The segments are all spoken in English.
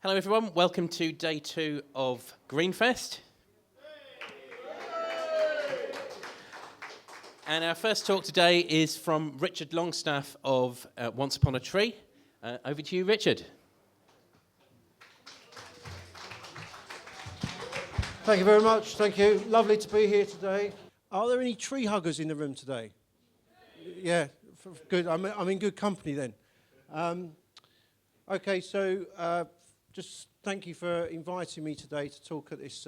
Hello everyone, welcome to day 2 of GreenFest. And our first talk today is from Richard Longstaff of Once Upon a Tree. Over to you, Richard. Thank you very much, thank you. Lovely to be here today. Are there any tree huggers in the room today? Yeah, good. I'm in good company then. Okay, so just thank you for inviting me today to talk at this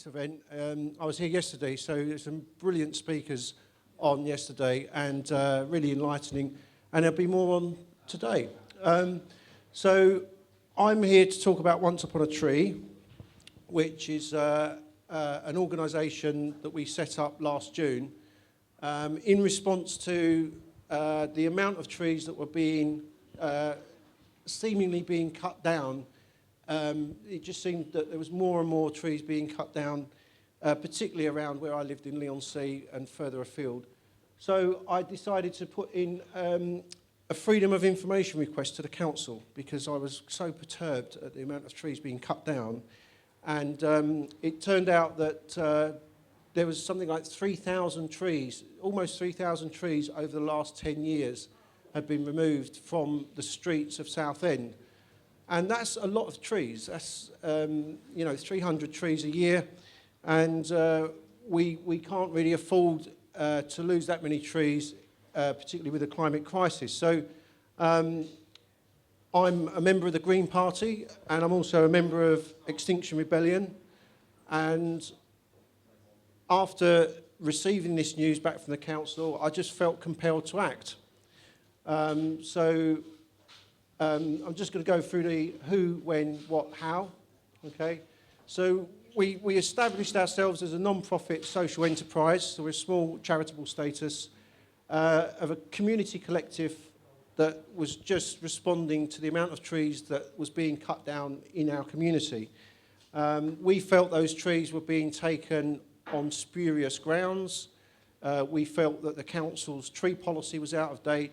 event. I was here yesterday, so there's some brilliant speakers on yesterday and really enlightening, and there'll be more on today. So I'm here to talk about Once Upon a Tree, which is an organisation that we set up last June in response to the amount of trees that were being seemingly being cut down. It just seemed that there was more and more trees being cut down, particularly around where I lived in Leigh-on-Sea and further afield. So I decided to put in a freedom of information request to the council because I was so perturbed at the amount of trees being cut down. And it turned out that there was something like 3,000 trees, almost 3,000 trees over the last 10 years had been removed from the streets of Southend. And that's a lot of trees. That's 300 trees a year, and we can't really afford to lose that many trees, particularly with the climate crisis. So I'm a member of the Green Party, and I'm also a member of Extinction Rebellion. And after receiving this news back from the council, I just felt compelled to act. I'm just going to go through the who, when, what, how. Okay, so we established ourselves as a non-profit social enterprise, so we're a small charitable status of a community collective that was just responding to the amount of trees that was being cut down in our community. We felt those trees were being taken on spurious grounds. We felt that the council's tree policy was out of date,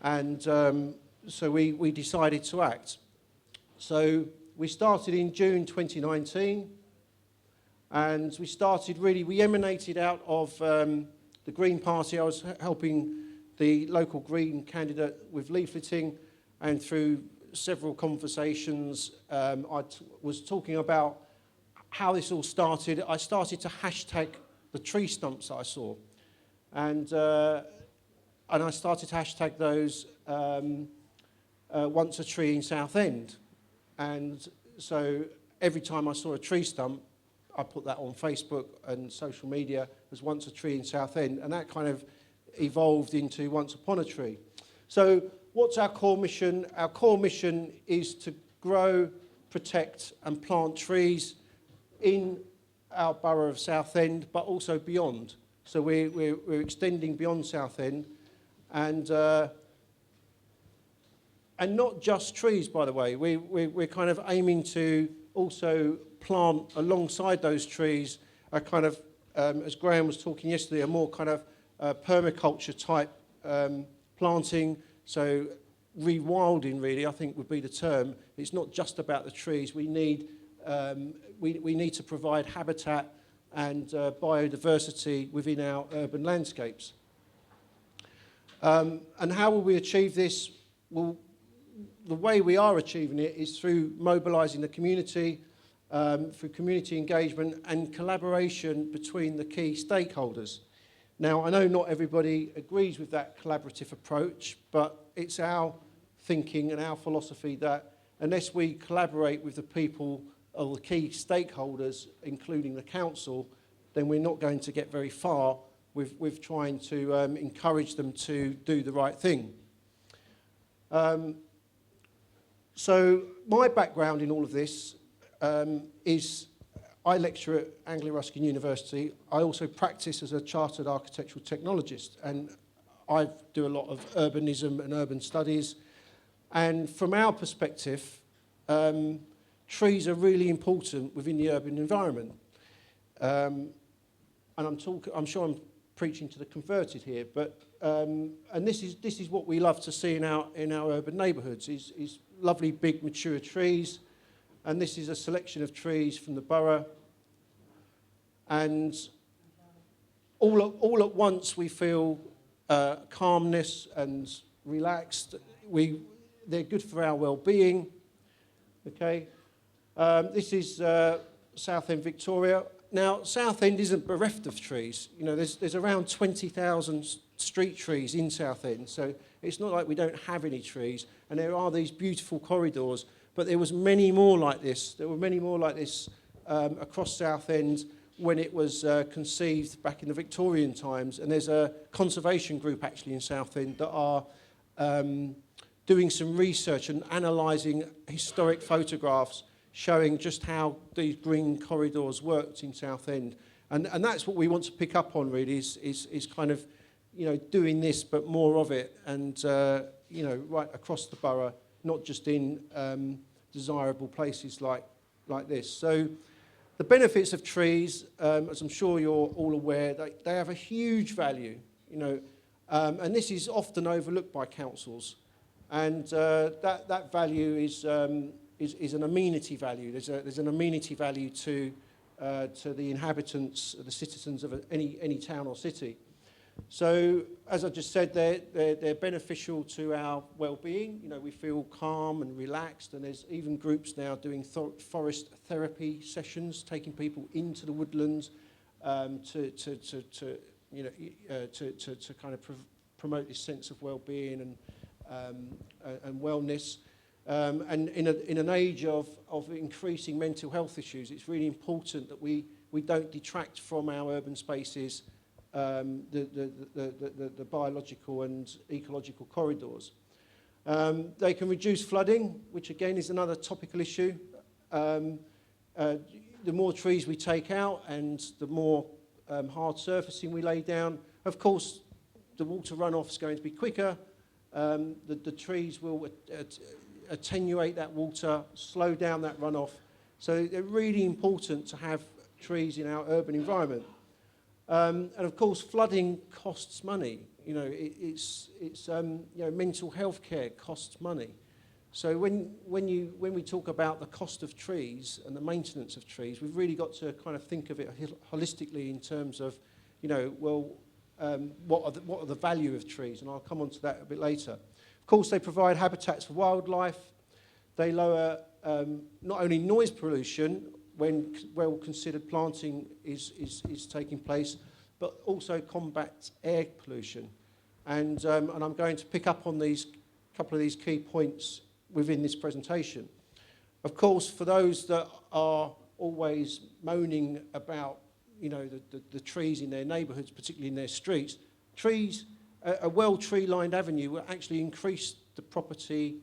and so we decided to act. So we started in June 2019, and we emanated out of the Green Party. I was helping the local Green candidate with leafleting, and through several conversations, I was talking about how this all started. I started to hashtag the tree stumps that I saw, and I started to hashtag those Once a Tree in Southend. And so every time I saw a tree stump, I put that on Facebook and social media as Once a Tree in Southend, and that kind of evolved into Once Upon a Tree. So what's our core mission? Our core mission is to grow, protect and plant trees in our borough of Southend, but also beyond. So we're extending beyond Southend, and not just trees, by the way. We're kind of aiming to also plant alongside those trees a kind of, as Graham was talking yesterday, a more kind of permaculture type planting. So rewilding, really, I think would be the term. It's not just about the trees. We need to provide habitat and biodiversity within our urban landscapes. And how will we achieve this? Well, the way we are achieving it is through mobilising the community, through community engagement and collaboration between the key stakeholders. Now, I know not everybody agrees with that collaborative approach, but it's our thinking and our philosophy that unless we collaborate with the people or the key stakeholders, including the council, then we're not going to get very far with trying to encourage them to do the right thing. So my background in all of this is I lecture at Anglia-Ruskin University. I also practice as a chartered architectural technologist, and I do a lot of urbanism and urban studies. And from our perspective, trees are really important within the urban environment. And I'm sure I'm preaching to the converted here, but and this is what we love to see in our urban neighbourhoods is lovely big mature trees, And this is a selection of trees from the borough. And all at once we feel calmness and relaxed. They're good for our well-being. Okay. This is Southend, Victoria. Now, Southend isn't bereft of trees. You know, there's around 20,000 street trees in Southend, so it's not like we don't have any trees. And there are these beautiful corridors, but there was many more like this. There were many more like this across Southend when it was conceived back in the Victorian times. And there's a conservation group actually in Southend that are doing some research and analysing historic photographs showing just how these green corridors worked in Southend. And that's what we want to pick up on, really, is kind of, you know, doing this, but more of it, and, you know, right across the borough, not just in desirable places like this. So the benefits of trees, as I'm sure you're all aware, they have a huge value, you know, and this is often overlooked by councils. And that value is an amenity value. There's an amenity value to the inhabitants, the citizens of any town or city. So, as I just said, they're beneficial to our well-being. You know, we feel calm and relaxed, and there's even groups now doing forest therapy sessions, taking people into the woodlands to kind of promote this sense of well-being and wellness. And in an age of increasing mental health issues, it's really important that we don't detract from our urban spaces the biological and ecological corridors. They can reduce flooding, which again is another topical issue. The more trees we take out and the more hard surfacing we lay down, of course, the water runoff is going to be quicker. The trees will attenuate that water, slow down that runoff. So they're really important to have trees in our urban environment. And of course, flooding costs money. You know, it's you know, mental health care costs money. So when we talk about the cost of trees and the maintenance of trees, we've really got to kind of think of it holistically in terms of, you know, well, what are the value of trees? And I'll come on to that a bit later. Of course, they provide habitats for wildlife. They lower not only noise pollution when well-considered planting is taking place, but also combat air pollution. And I'm going to pick up on these couple of these key points within this presentation. Of course, for those that are always moaning about, you know, the trees in their neighbourhoods, particularly in their streets, trees, a well tree-lined avenue will actually increase the property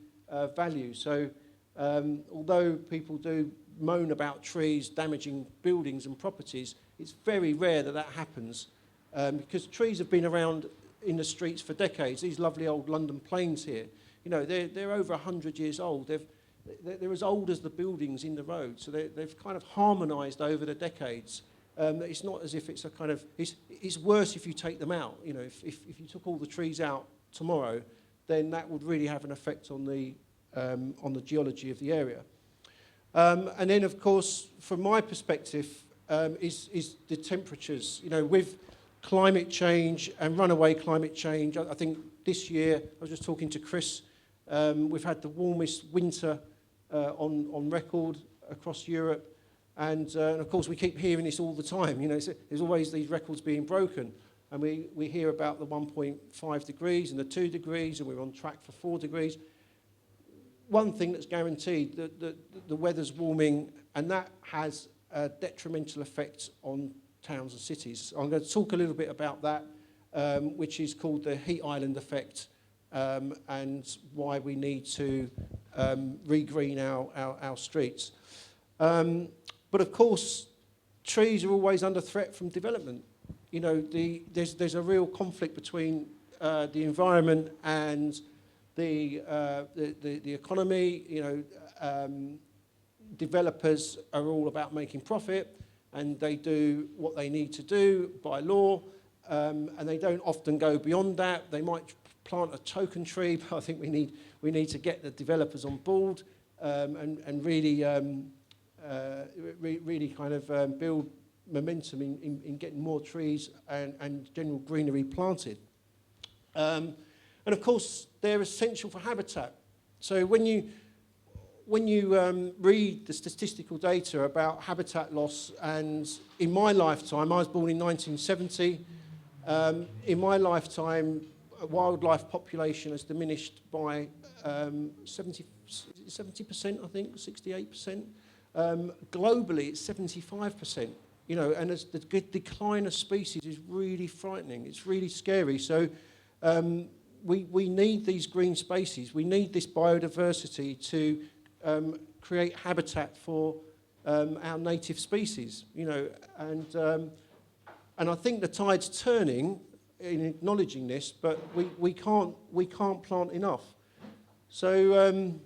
value. So although people do moan about trees damaging buildings and properties, it's very rare that happens because trees have been around in the streets for decades. These lovely old London planes here, you know, they're over 100 years old. They're as old as the buildings in the road, so they've kind of harmonised over the decades. It's not as if it's a kind of, it's worse if you take them out. You know, if you took all the trees out tomorrow, then that would really have an effect on the geology of the area. And then, of course, from my perspective, is the temperatures. You know, with climate change and runaway climate change, I think this year, I was just talking to Chris, we've had the warmest winter on record across Europe. And of course, we keep hearing this all the time. You know, there's always these records being broken. And we hear about the 1.5 degrees and the 2 degrees, and we're on track for 4 degrees. One thing that's guaranteed, the weather's warming, and that has a detrimental effect on towns and cities. I'm going to talk a little bit about that, which is called the heat island effect, and why we need to regreen our streets. But of course, trees are always under threat from development. You know, there's a real conflict between the environment and the economy. You know, developers are all about making profit, and they do what they need to do by law, and they don't often go beyond that. They might plant a token tree, but I think we need to get the developers on board and really, really kind of build momentum in getting more trees and general greenery planted. And of course, they're essential for habitat. So when you read the statistical data about habitat loss, and in my lifetime, I was born in 1970, in my lifetime, wildlife population has diminished by 70%, I think, 68%. Globally, it's 75%. You know, and the decline of species is really frightening. It's really scary. So we need these green spaces. We need this biodiversity to create habitat for our native species. You know, and I think the tide's turning in acknowledging this, but we can't plant enough. So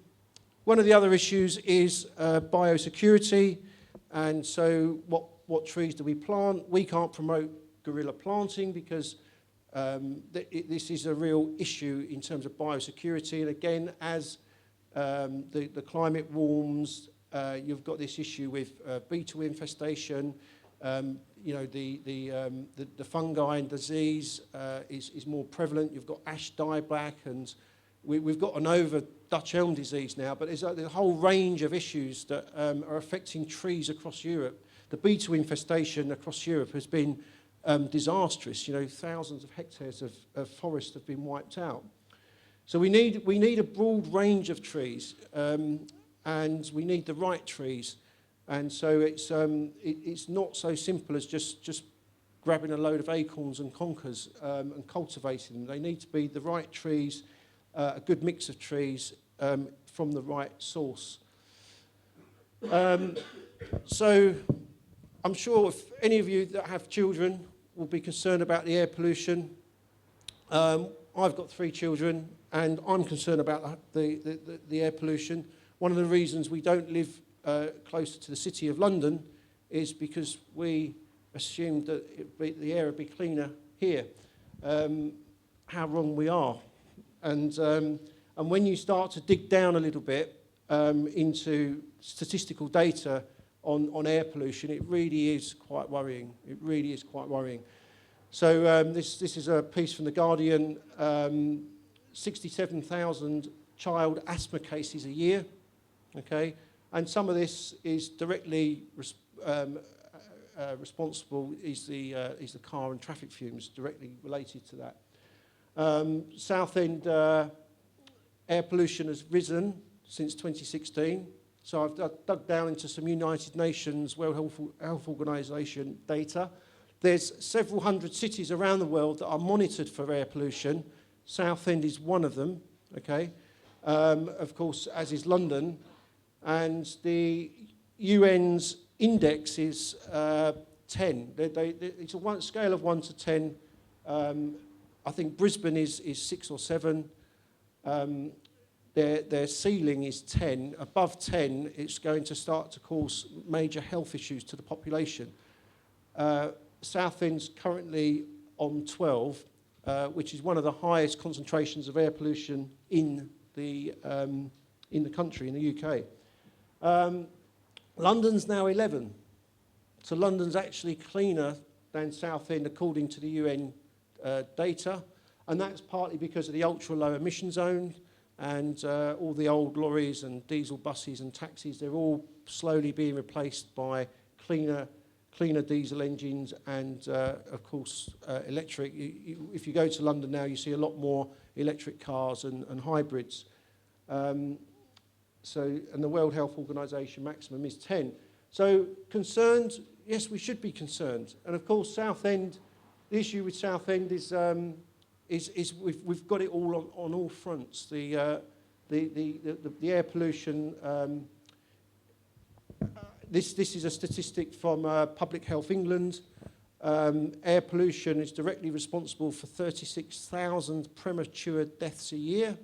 one of the other issues is biosecurity, and so what trees do we plant? We can't promote guerrilla planting because this is a real issue in terms of biosecurity. And again, as the climate warms, you've got this issue with beetle infestation. You know, the fungi and disease is more prevalent. You've got ash dieback, and we've got an over Dutch elm disease now, but there's a whole range of issues that are affecting trees across Europe. The beetle infestation across Europe has been disastrous. You know, thousands of hectares of forest have been wiped out. So we need a broad range of trees, and we need the right trees. And so it's not so simple as just grabbing a load of acorns and conkers and cultivating them. They need to be the right trees, a good mix of trees from the right source. So I'm sure if any of you that have children will be concerned about the air pollution. I've got 3 children, and I'm concerned about the air pollution. One of the reasons we don't live closer to the City of London is because we assumed that the air would be cleaner here. How wrong we are. And when you start to dig down a little bit into statistical data on air pollution, it really is quite worrying. It really is quite worrying. So this is a piece from The Guardian, 67,000 child asthma cases a year, okay? And some of this is directly responsible, is the car and traffic fumes directly related to that. Southend air pollution has risen since 2016. So I've dug down into some United Nations World Health Organization data. There's several hundred cities around the world that are monitored for air pollution. Southend is one of them, okay? Of course, as is London. And the UN's index is 10. It's a scale of 1 to 10. I think Brisbane is 6 or 7. Their ceiling is 10. Above 10, it's going to start to cause major health issues to the population. Southend's currently on 12, which is one of the highest concentrations of air pollution in the country, in the UK. London's now 11. So London's actually cleaner than Southend according to the UN data. And that's partly because of the ultra-low emission zone and all the old lorries and diesel buses and taxis. They're all slowly being replaced by cleaner diesel engines and, of course, electric. If you go to London now, you see a lot more electric cars and hybrids. And the World Health Organization maximum is 10. So concerned, yes, we should be concerned. And of course, Southend, the issue with Southend is we've got it all on all fronts. The air pollution. This is a statistic from Public Health England. Air pollution is directly responsible for 36,000 premature deaths a year.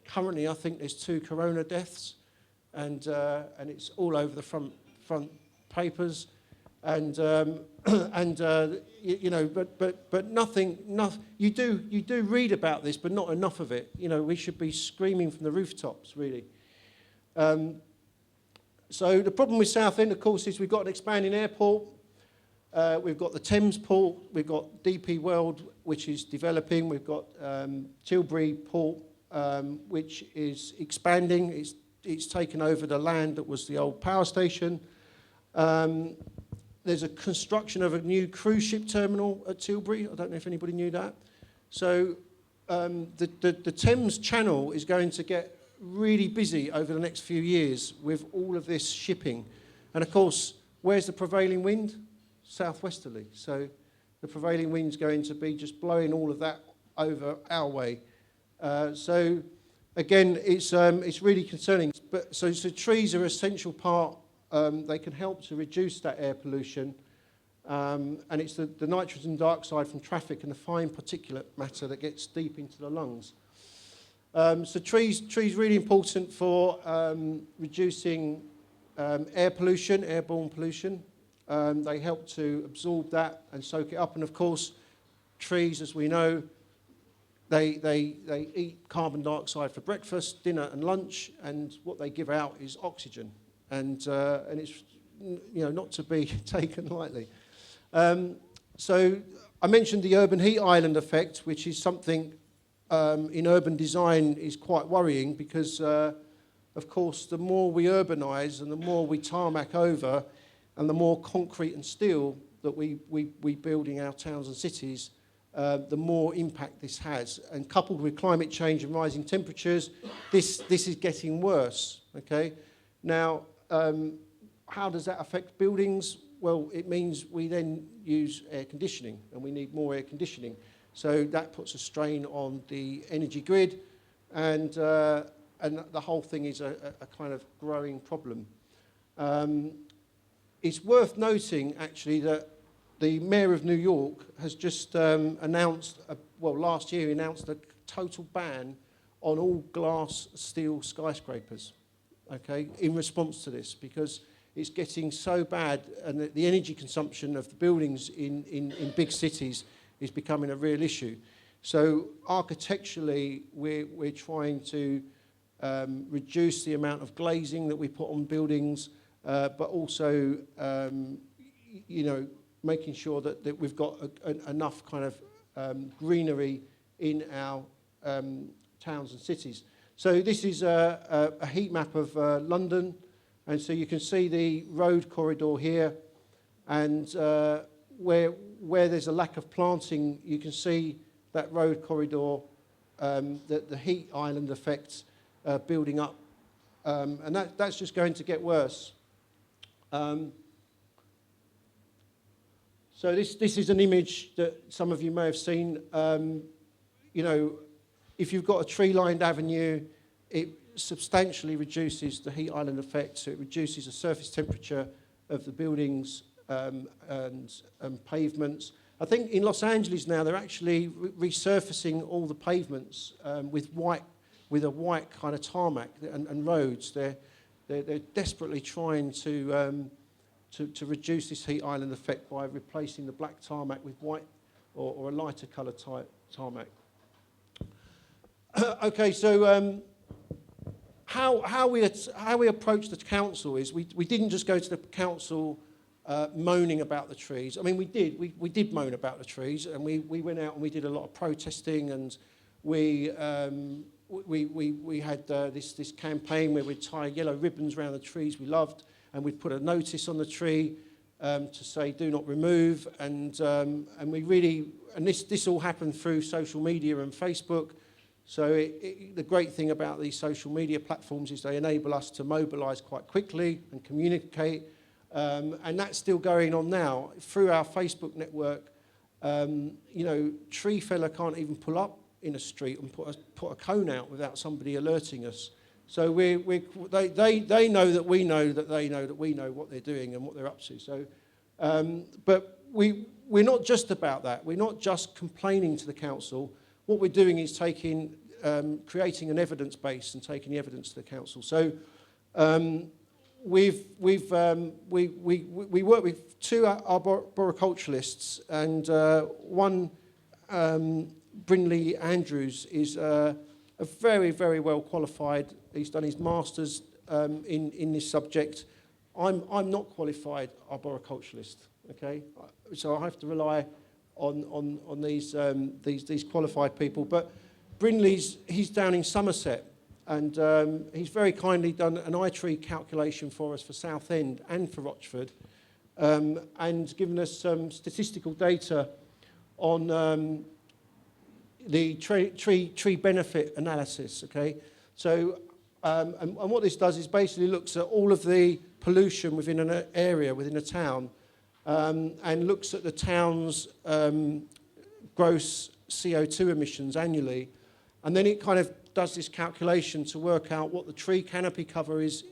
Currently, I think there's 2 corona deaths, and it's all over the front papers, and you know, but nothing. You do read about this, but not enough of it. You know, we should be screaming from the rooftops, really. So the problem with Southend, of course, is we've got an expanding airport. We've got the Thames Port. We've got DP World, which is developing. We've got Tilbury Port, which is expanding. It's taken over the land that was the old power station. There's a construction of a new cruise ship terminal at Tilbury. I don't know if anybody knew that. So the Thames Channel is going to get really busy over the next few years with all of this shipping. And of course, where's the prevailing wind? Southwesterly. So the prevailing wind's going to be just blowing all of that over our way. So again, it's really concerning. But so trees are an essential part. They can help to reduce that air pollution. And it's the nitrogen dioxide from traffic and the fine particulate matter that gets deep into the lungs. So trees really important for reducing air pollution, airborne pollution. They help to absorb that and soak it up. And of course, trees, as we know, they eat carbon dioxide for breakfast, dinner, and lunch. And what they give out is oxygen. And it's not to be taken lightly. So I mentioned the urban heat island effect, which is something in urban design is quite worrying because, of course, the more we urbanise and the more we tarmac over and the more concrete and steel that we build in our towns and cities, the more impact this has. And coupled with climate change and rising temperatures, this is getting worse, okay? Now, how does that affect buildings? Well, it means we then use air conditioning, and we need more air conditioning. So that puts a strain on the energy grid, and the whole thing is a kind of growing problem. It's worth noting, actually, that the Mayor of New York has just announced, last year he announced a total ban on all glass steel skyscrapers, okay, in response to this, because it's getting so bad and the energy consumption of the buildings in big cities is becoming a real issue. So architecturally, we're trying to reduce the amount of glazing that we put on buildings, but also, making sure that we've got enough kind of greenery in our towns and cities. So this is a heat map of London, and so you can see the road corridor here, and where there's a lack of planting, you can see that road corridor, the heat island effect building up, and that's just going to get worse. So this is an image that some of you may have seen. If you've got a tree-lined avenue, it substantially reduces the heat island effect, so it reduces the surface temperature of the buildings and pavements. I think in Los Angeles now they're actually resurfacing all the pavements with a white kind of tarmac and roads. They're desperately trying to reduce this heat island effect by replacing the black tarmac with white or a lighter colour type tarmac. Okay, so how we approach the council is we didn't just go to the council moaning about the trees. I mean, we did moan about the trees, and we went out and we did a lot of protesting, and we had this campaign where we'd tie yellow ribbons around the trees we loved, and we'd put a notice on the tree to say do not remove, and this all happened through social media and Facebook. So the great thing about these social media platforms is they enable us to mobilise quite quickly and communicate, and that's still going on now through our Facebook network. Tree fella can't even pull up in a street and put a cone out without somebody alerting us. So they know that we know that they know that we know what they're doing and what they're up to. So, but we're not just about that. We're not just complaining to the council. What we're doing is creating an evidence base and taking the evidence to the council. So we work with two arboriculturalists, and one, Brindley Andrews, is a very, very well qualified. He's done his master's in this subject. I'm not qualified arboriculturalist, okay? So I have to rely on these qualified people. But he's down in Somerset, and he's very kindly done an eye-tree calculation for us for Southend and for Rochford, and given us some statistical data on the tree benefit analysis, okay? So, and what this does is basically looks at all of the pollution within an area, within a town, and looks at the town's gross CO2 emissions annually. And then it kind of does this calculation to work out what the tree canopy cover is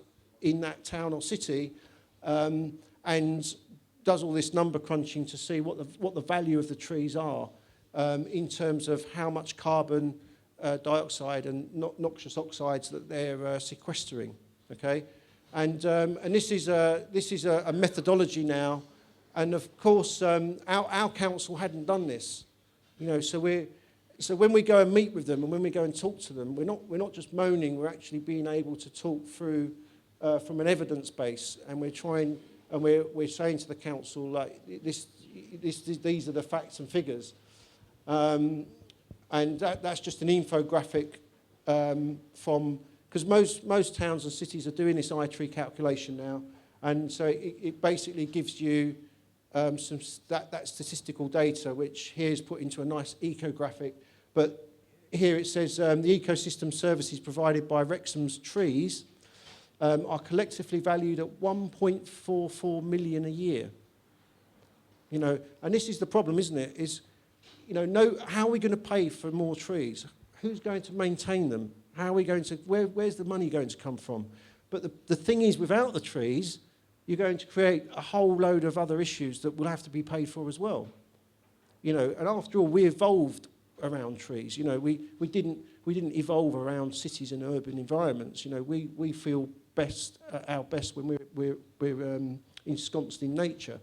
in that town or city, and does all this number crunching to see what the value of the trees are in terms of how much carbon dioxide and noxious oxides that they're sequestering. Okay, and this is a methodology now, and of course our council hadn't done this, you know. So when we go and meet with them and when we go and talk to them, we're not just moaning. We're actually being able to talk through from an evidence base, and we're trying. And we're saying to the council, like, these are the facts and figures. And that's just an infographic because most towns and cities are doing this eye-tree calculation now. And so it basically gives you that statistical data, which here is put into a nice ecographic. But here it says the ecosystem services provided by Wrexham's trees are collectively valued at 1.44 million a year. You know, and this is the problem, isn't it? Is, you know, how are we going to pay for more trees? Who's going to maintain them? How are we going to? Where's the money going to come from? But the thing is, without the trees, you're going to create a whole load of other issues that will have to be paid for as well. You know, and after all, we evolved around trees. You know, we didn't evolve around cities and urban environments. You know, we feel our best when we're ensconced in nature.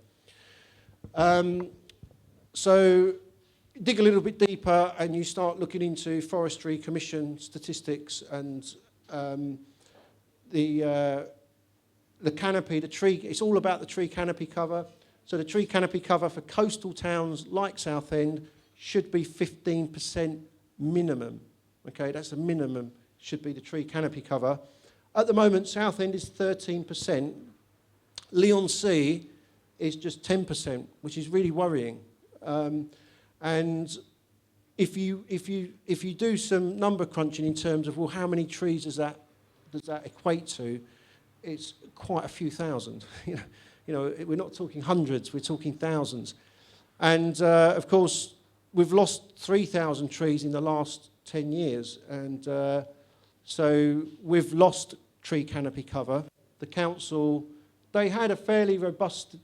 So dig a little bit deeper and you start looking into Forestry Commission statistics and the canopy, the tree. It's all about the tree canopy cover. So the tree canopy cover for coastal towns like Southend should be 15% minimum. Okay, that's the minimum, should be the tree canopy cover. At the moment, Southend is 13%. Leigh-on-Sea is just 10%, which is really worrying. And if you do some number crunching in terms of, well, how many trees does that equate to? It's quite a few thousand. You know, we're not talking hundreds, we're talking thousands. And of course, we've lost 3,000 trees in the last 10 years, and so we've lost tree canopy cover. The council, they had a fairly robust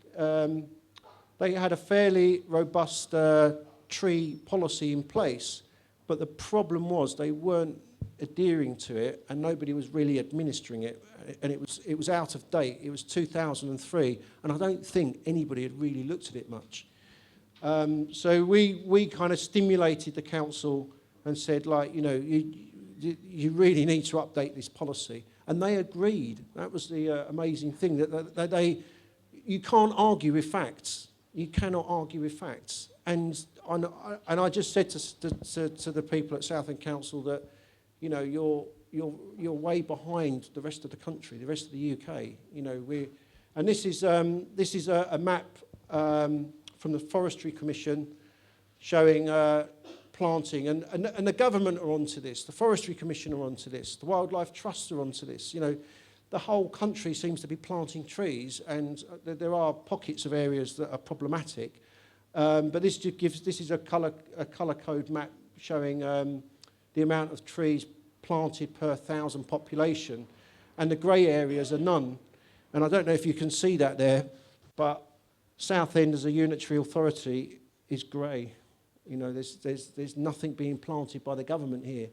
tree policy in place, but the problem was they weren't adhering to it, and nobody was really administering it, and it was out of date. It was 2003, and I don't think anybody had really looked at it much. So we kind of stimulated the council and said, like, you know, you really need to update this policy. And they agreed. That was the amazing thing, that you can't argue with facts. You cannot argue with facts. And I just said to the people at Soutehnd Council that, you know, you're way behind the rest of the country, the rest of the UK. You know, and this is a map from the Forestry Commission showing planting, and the government are onto this, the Forestry Commission are onto this, the Wildlife Trusts are onto this. You know, the whole country seems to be planting trees, and there are pockets of areas that are problematic. But this is a colour code map showing the amount of trees planted per 1,000 population, and the grey areas are none. And I don't know if you can see that there, but Southend as a unitary authority is grey. You know, there's nothing being planted by the government here.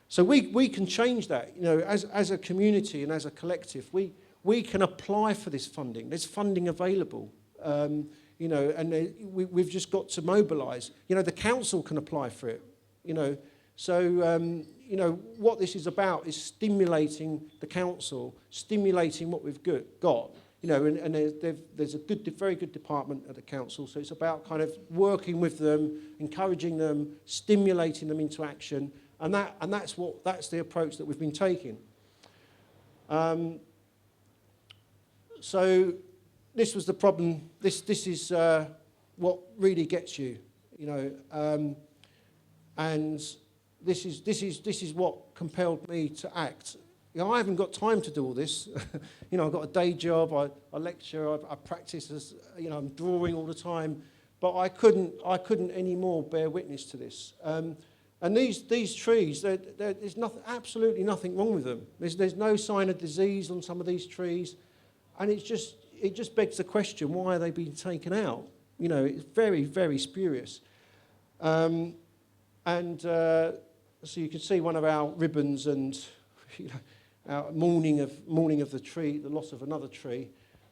So we can change that. You know, as a community and as a collective, we can apply for this funding. There's funding available. You know, and we've just got to mobilise. You know, the council can apply for it. You know, so you know, what this is about is stimulating the council, stimulating what we've got. You know, and there's a very good department at the council, so it's about kind of working with them, encouraging them, stimulating them into action, and that's the approach that we've been taking. So this was the problem. This is what really gets you, you know, and this is what compelled me to act. You know, I haven't got time to do all this. You know, I've got a day job, I lecture, I practice, as, you know, I'm drawing all the time, but I couldn't anymore bear witness to this. And these trees, there's absolutely nothing wrong with them. There's no sign of disease on some of these trees, and it just begs the question, why are they being taken out? You know, it's very, very spurious. So you can see one of our ribbons and, you know, our mourning of the tree, the loss of another tree.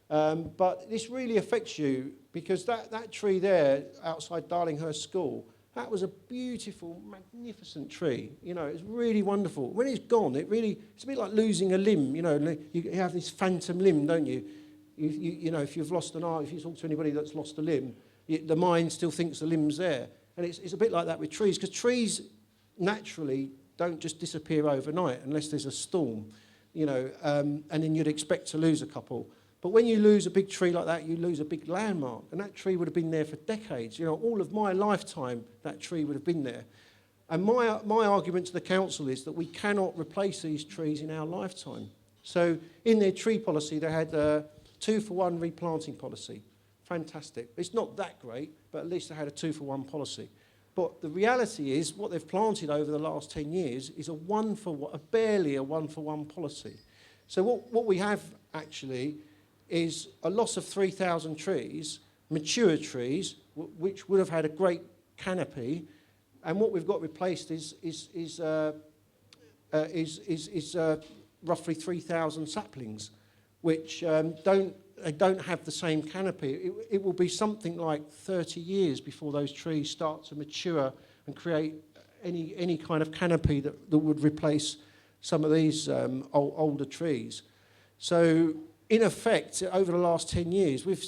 But this really affects you, because that tree there outside Darlinghurst School, that was a beautiful, magnificent tree. You know, it's really wonderful. When it's gone, it's a bit like losing a limb. You know, you have this phantom limb, don't you? You know, if you've lost an eye, if you talk to anybody that's lost a limb, the mind still thinks the limb's there. And it's a bit like that with trees, because trees naturally don't just disappear overnight unless there's a storm, you know, and then you'd expect to lose a couple. But when you lose a big tree like that, you lose a big landmark, and that tree would have been there for decades. You know, all of my lifetime, that tree would have been there. And my argument to the council is that we cannot replace these trees in our lifetime. So in their tree policy, they had a 2-for-1 replanting policy. Fantastic. It's not that great, but at least they had a 2-for-1 policy. But the reality is, what they've planted over the last 10 years is barely a 1-for-1 policy. So what we have actually is a loss of 3,000 trees, mature trees, which would have had a great canopy, and what we've got replaced is roughly 3,000 saplings, which don't have the same canopy. It will be something like 30 years before those trees start to mature and create any kind of canopy that would replace some of these older trees. So in effect, over the last 10 years, we've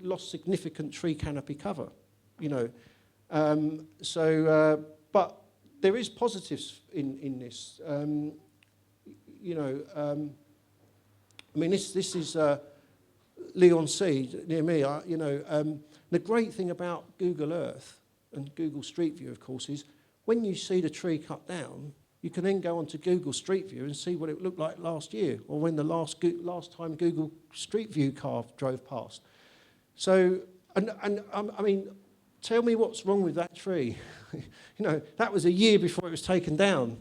lost significant tree canopy cover, you know. But there is positives in this. You know, I mean, this is Leon C near me. You know, the great thing about Google Earth and Google Street View, of course, is when you see the tree cut down, you can then go onto Google Street View and see what it looked like last year, or when the last time Google Street View car drove past. So, I mean, tell me what's wrong with that tree. You know, that was a year before it was taken down.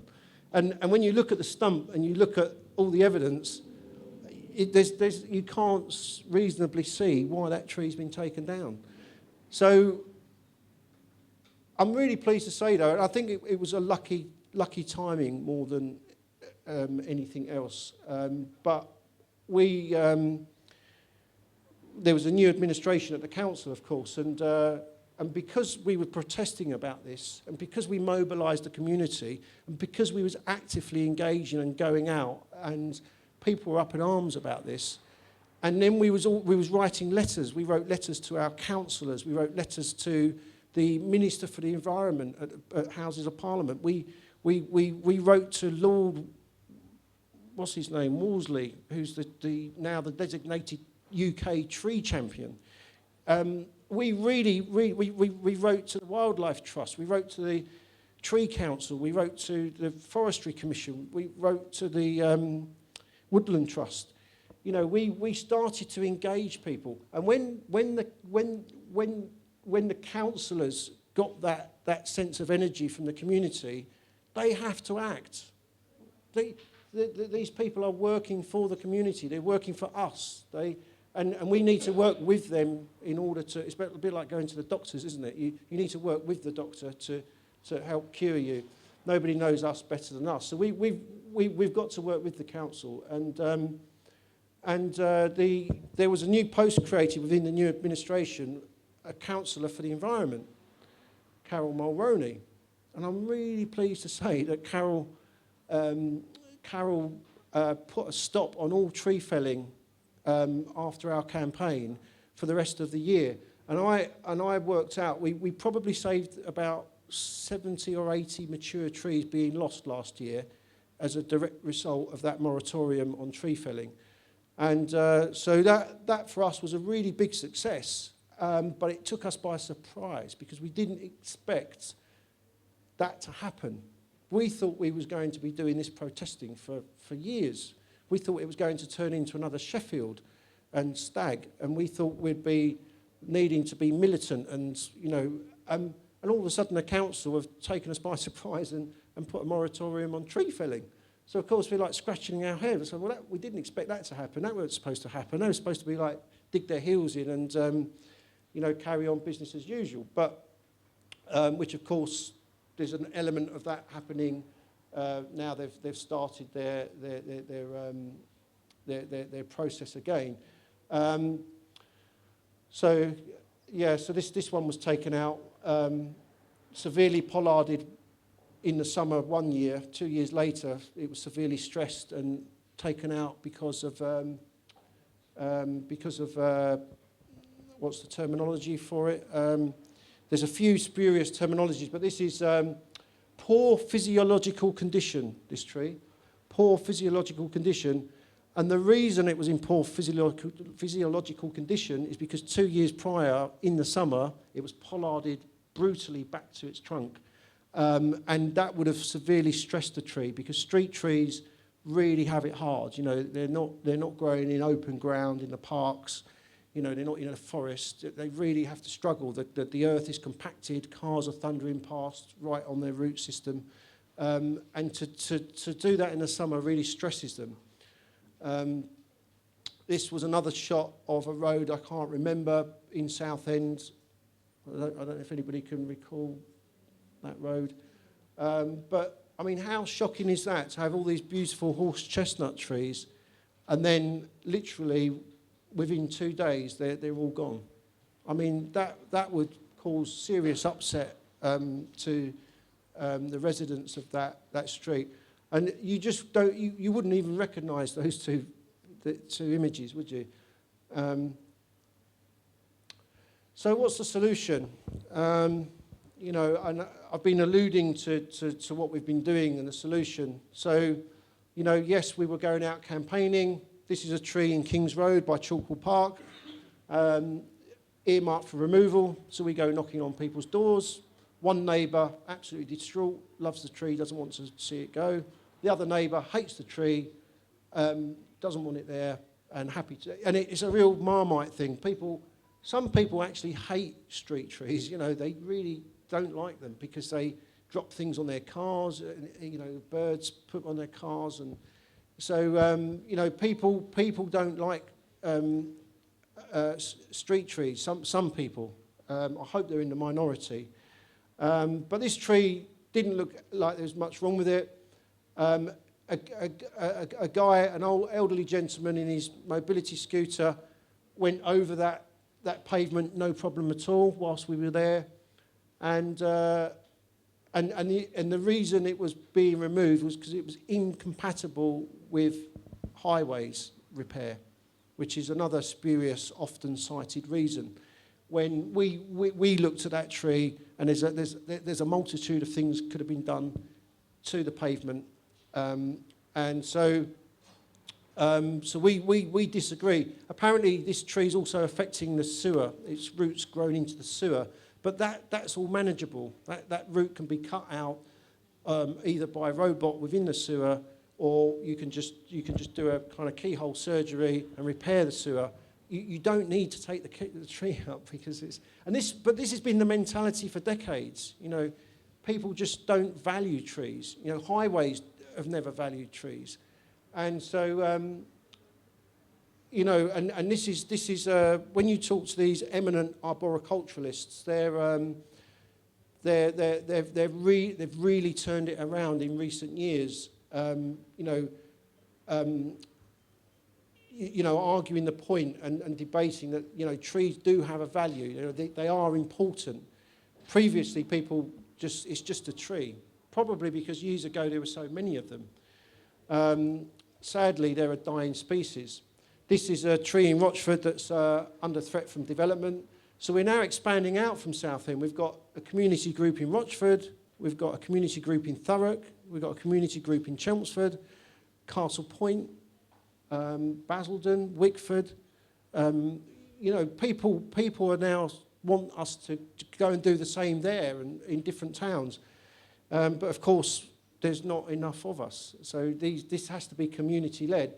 And when you look at the stump and you look at all the evidence, you can't reasonably see why that tree's been taken down. So I'm really pleased to say, though, and I think it was a lucky timing more than anything else. But there was a new administration at the council, of course, and because we were protesting about this, and because we mobilised the community, and because we was actively engaging and going out, and people were up in arms about this, and then we was writing letters. We wrote letters to our councillors. We wrote letters to the Minister for the Environment at Houses of Parliament. We wrote to Lord, what's his name, Wolseley, who's now the designated UK tree champion. We wrote to the Wildlife Trust. We wrote to the Tree Council. We wrote to the Forestry Commission. We wrote to the Woodland Trust. You know, we started to engage people, and when the councillors got that sense of energy from the community, they have to act. These people are working for the community. They're working for us. And we need to work with them in order to. It's a bit like going to the doctors, isn't it? You need to work with the doctor to help cure you. Nobody knows us better than us. So we've got to work with the council. And there was a new post created within the new administration, a councillor for the environment, Carol Mulroney. And I'm really pleased to say that Carol put a stop on all tree felling after our campaign for the rest of the year. And I worked out, we probably saved about 70 or 80 mature trees being lost last year as a direct result of that moratorium on tree felling. And so that for us was a really big success, but it took us by surprise because we didn't expect that to happen. We thought we was going to be doing this protesting for years. We thought it was going to turn into another Sheffield and Stag, and we thought we'd be needing to be militant and, and all of a sudden the council have taken us by surprise and put a moratorium on tree felling. So, of course, we're like scratching our head. So, well, we didn't expect that to happen. That wasn't supposed to happen. They were supposed to be like, dig their heels in and, carry on business as usual. But, which, of course, there's an element of that happening now. They've started their process again. So this one was taken out, severely pollarded in the summer 1 year. 2 years later, it was severely stressed and taken out because of what's the terminology for it? There's a few spurious terminologies, but this is poor physiological condition, this tree. Poor physiological condition. And the reason it was in poor physiological condition is because 2 years prior, in the summer, it was pollarded brutally back to its trunk. And that would have severely stressed the tree because street trees really have it hard. They're not growing in open ground in the parks. They're not in a forest. They really have to struggle. The earth is compacted. Cars are thundering past right on their root system. And to do that in the summer really stresses them. This was another shot of a road I can't remember in Southend. I don't know if anybody can recall that road. But, I mean, how shocking is that to have all these beautiful horse chestnut trees and then literally within 2 days they're all gone? I mean, that would cause serious upset to the residents of that street. And you just don't, you wouldn't even recognise those two images, would you? So what's the solution? And I've been alluding to what we've been doing and the solution. So, yes, we were going out campaigning. This is a tree in Kings Road by Chalkwell Park, earmarked for removal. So we go knocking on people's doors. One neighbour, absolutely distraught, loves the tree, doesn't want to see it go. The other neighbour hates the tree, doesn't want it there, and happy to. And it's a real Marmite thing. Some people actually hate street trees. They really don't like them because they drop things on their cars. Birds put on their cars, and so people don't like street trees. Some people. I hope they're in the minority. But this tree didn't look like there was much wrong with it. A guy, an old elderly gentleman in his mobility scooter, went over that pavement, no problem at all, whilst we were there. And the reason it was being removed was because it was incompatible with highways repair, which is another spurious, often cited reason. When we looked at that tree, and there's a multitude of things could have been done to the pavement, and so we disagree. Apparently, this tree is also affecting the sewer. Its roots grown into the sewer, but that's all manageable. That root can be cut out either by a robot within the sewer, or you can just do a kind of keyhole surgery and repair the sewer. You don't need to take the tree up because it's... But this has been the mentality for decades. People just don't value trees. Highways have never valued trees. And so, and this is when you talk to these eminent arboriculturalists, they've really turned it around in recent years. Arguing the point and debating that trees do have a value. They are important. Previously, people it's just a tree. Probably because years ago there were so many of them. Sadly, they're a dying species. This is a tree in Rochford that's under threat from development. So we're now expanding out from Southend. We've got a community group in Rochford, we've got a community group in Thurrock, we've got a community group in Chelmsford, Castle Point, Basildon, Wickford. People are now want us to go and do the same there and in different towns. But of course, there's not enough of us. So this has to be community-led.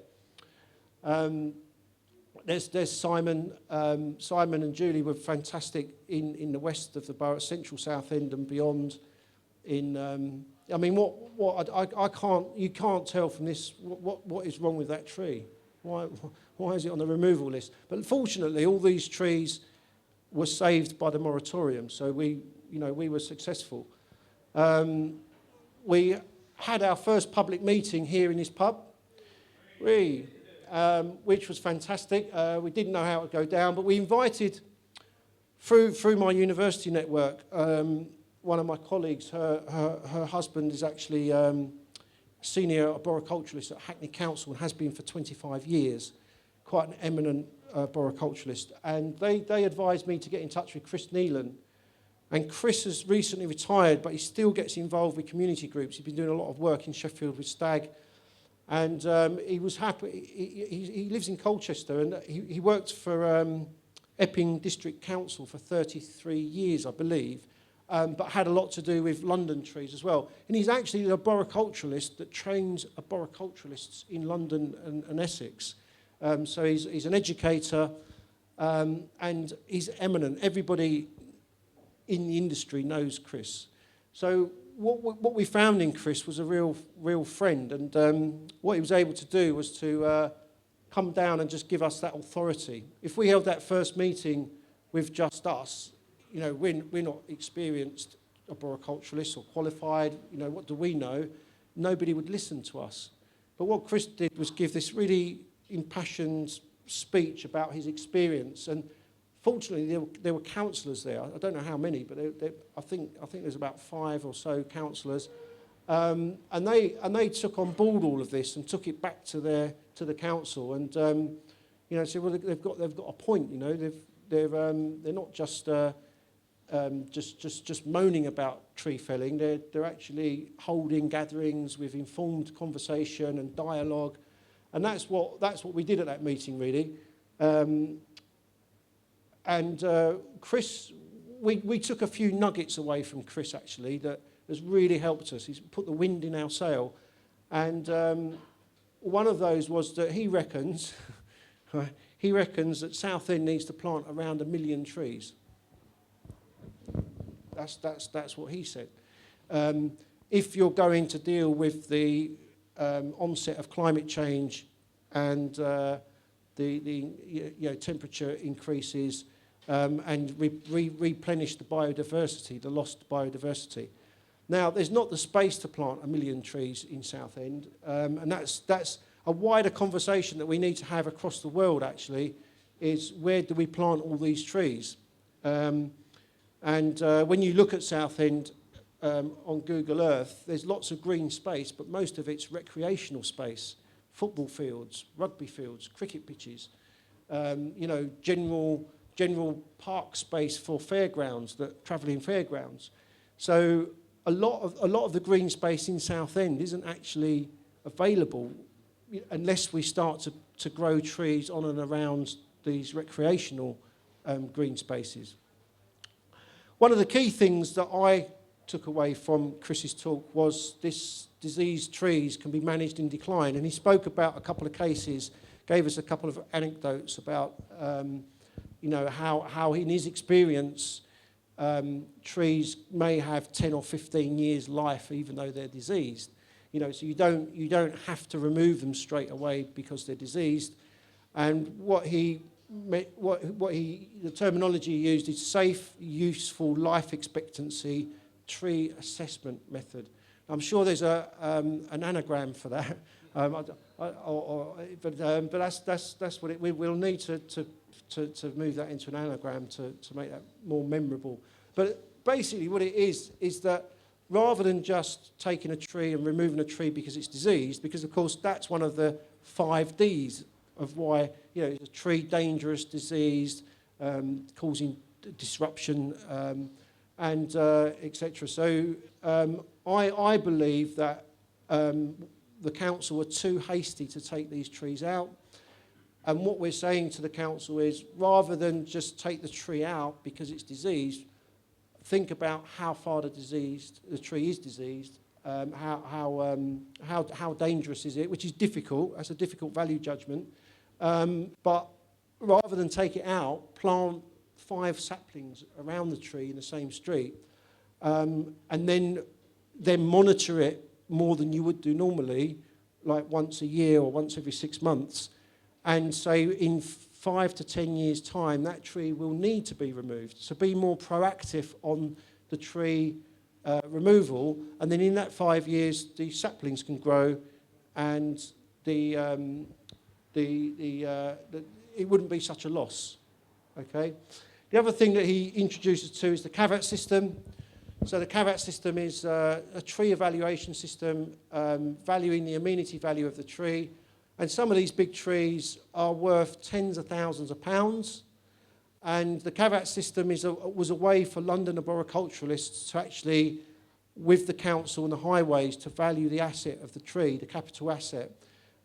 There's Simon. Simon and Julie were fantastic in the west of the borough, central Southend and beyond. You can't tell from this what is wrong with that tree. Why is it on the removal list? But fortunately, all these trees were saved by the moratorium, so we were successful. We had our first public meeting here in this pub, which was fantastic. We didn't know how it would go down, but we invited, through my university network, one of my colleagues, her husband is actually senior arboriculturalist at Hackney Council and has been for 25 years, quite an eminent arboriculturalist. And they advised me to get in touch with Chris Neelan. And Chris has recently retired, but he still gets involved with community groups. He's been doing a lot of work in Sheffield with Stag. And he was happy. He lives in Colchester, and he worked for Epping District Council for 33 years, I believe, but had a lot to do with London trees as well. And he's actually the arboriculturalist that trains arboriculturalists in London and Essex. So he's an educator, and he's eminent. Everybody in the industry knows Chris. So what we found in Chris was a real friend, and what he was able to do was to come down and just give us that authority. If we held that first meeting with just us, we're not experienced arboriculturalists or qualified, what do we know? Nobody would listen to us. But what Chris did was give this really impassioned speech about his experience, and fortunately, there were councillors there. I don't know how many, but I think there's about 5 or so councillors, and they took on board all of this and took it back to the council, and said, well, they've got a point. They're not just moaning about tree felling. They're actually holding gatherings with informed conversation and dialogue, and that's what we did at that meeting, really. And Chris, we took a few nuggets away from Chris, actually, that has really helped us. He's put the wind in our sail. And one of those was that he reckons that Southend needs to plant around 1 million trees. That's what he said. If you're going to deal with the onset of climate change and the temperature increases, and replenish the biodiversity, the lost biodiversity. Now, there's not the space to plant 1 million trees in Southend, and that's a wider conversation that we need to have across the world, actually, is where do we plant all these trees? When you look at Southend on Google Earth, there's lots of green space, but most of it's recreational space, football fields, rugby fields, cricket pitches, general park space for fairgrounds, travelling fairgrounds. So a lot of the green space in Southend isn't actually available unless we start to grow trees on and around these recreational green spaces. One of the key things that I took away from Chris's talk was this diseased trees can be managed in decline, and he spoke about a couple of cases, gave us a couple of anecdotes about how in his experience trees may have 10 or 15 years life even though they're diseased. So you don't have to remove them straight away because they're diseased. And the terminology he used is safe, useful life expectancy tree assessment method. I'm sure there's an anagram for that, but that's what we'll need to move that into an anagram to make that more memorable. But basically what it is that rather than just taking a tree and removing a tree because it's diseased, because of course that's one of the 5 Ds of why, is a tree dangerous, diseased, causing disruption, and etc. So I believe that the council were too hasty to take these trees out. And what we're saying to the council is, rather than just take the tree out because it's diseased, think about how far the tree is diseased, how dangerous is it, which is difficult. That's a difficult value judgment. But rather than take it out, plant 5 saplings around the tree in the same street, and then monitor it more than you would do normally, like once a year or once every 6 months, and say in 5 to 10 years' time, that tree will need to be removed. So be more proactive on the tree removal, and then in that 5 years, the saplings can grow, and it wouldn't be such a loss. Okay. The other thing that he introduces to is the CAVAT system. So the CAVAT system is a tree evaluation system valuing the amenity value of the tree. And some of these big trees are worth tens of thousands of pounds. And the CAVAT system was a way for London arboriculturalists to actually, with the council and the highways, to value the asset of the tree, the capital asset,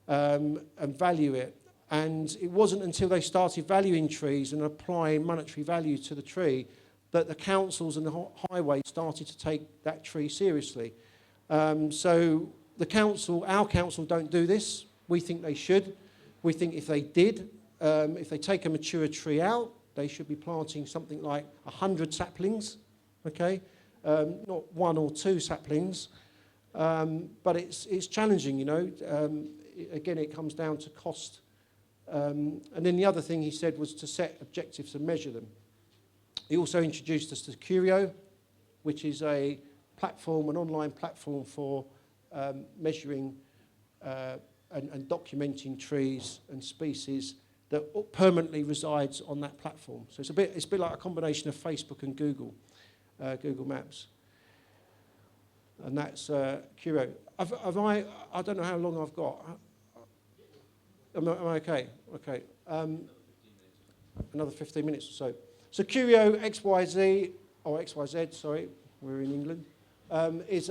and value it. And it wasn't until they started valuing trees and applying monetary value to the tree that the councils and the highways started to take that tree seriously. So our council don't do this. We think they should. We think if they did, if they take a mature tree out, they should be planting something like 100 saplings, okay? Not 1 or 2 saplings. But it's challenging, Again, it comes down to cost. And then the other thing he said was to set objectives and measure them. He also introduced us to Curio, which is an online platform for measuring and documenting trees and species that permanently resides on that platform. So it's a bit like a combination of Facebook and Google Maps. And that's Curio. I don't know how long I've got. Am I okay? Okay. Another 15 minutes or so. So Curio XYZ, sorry, we're in England, is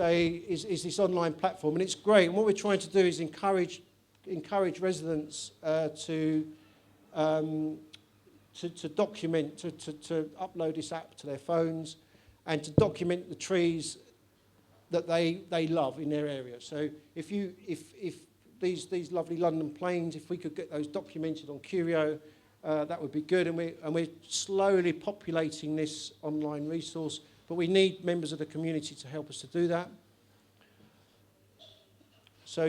this online platform, and it's great. And what we're trying to do is encourage residents to document, to upload this app to their phones, and to document the trees that they love in their area. So if these lovely London plains, if we could get those documented on Curio, that would be good. And we're slowly populating this online resource, but we need members of the community to help us to do that. So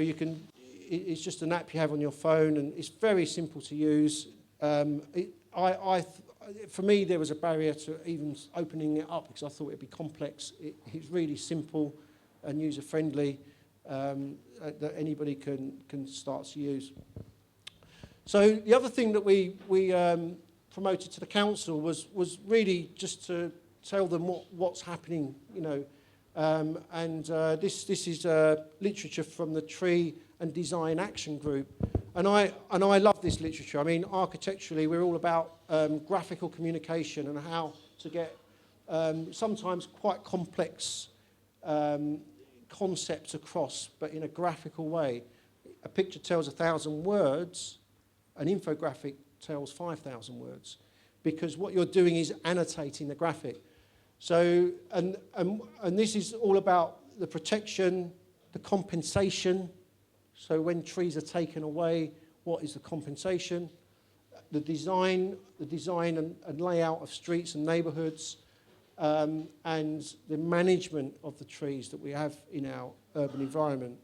it's just an app you have on your phone, and it's very simple to use. For me, there was a barrier to even opening it up because I thought it'd be complex. It's really simple and user-friendly that anybody can start to use. So the other thing that we promoted to the council was really just to tell them what's happening, this is literature from the Tree and Design Action Group, and I love this literature. I mean, architecturally, we're all about graphical communication and how to get sometimes quite complex concepts across, but in a graphical way. A picture tells 1,000 words. An infographic tells 5,000 words, because what you're doing is annotating the graphic. So, and this is all about the protection, the compensation. So when trees are taken away, what is the compensation? The design and layout of streets and neighbourhoods, and the management of the trees that we have in our urban environment.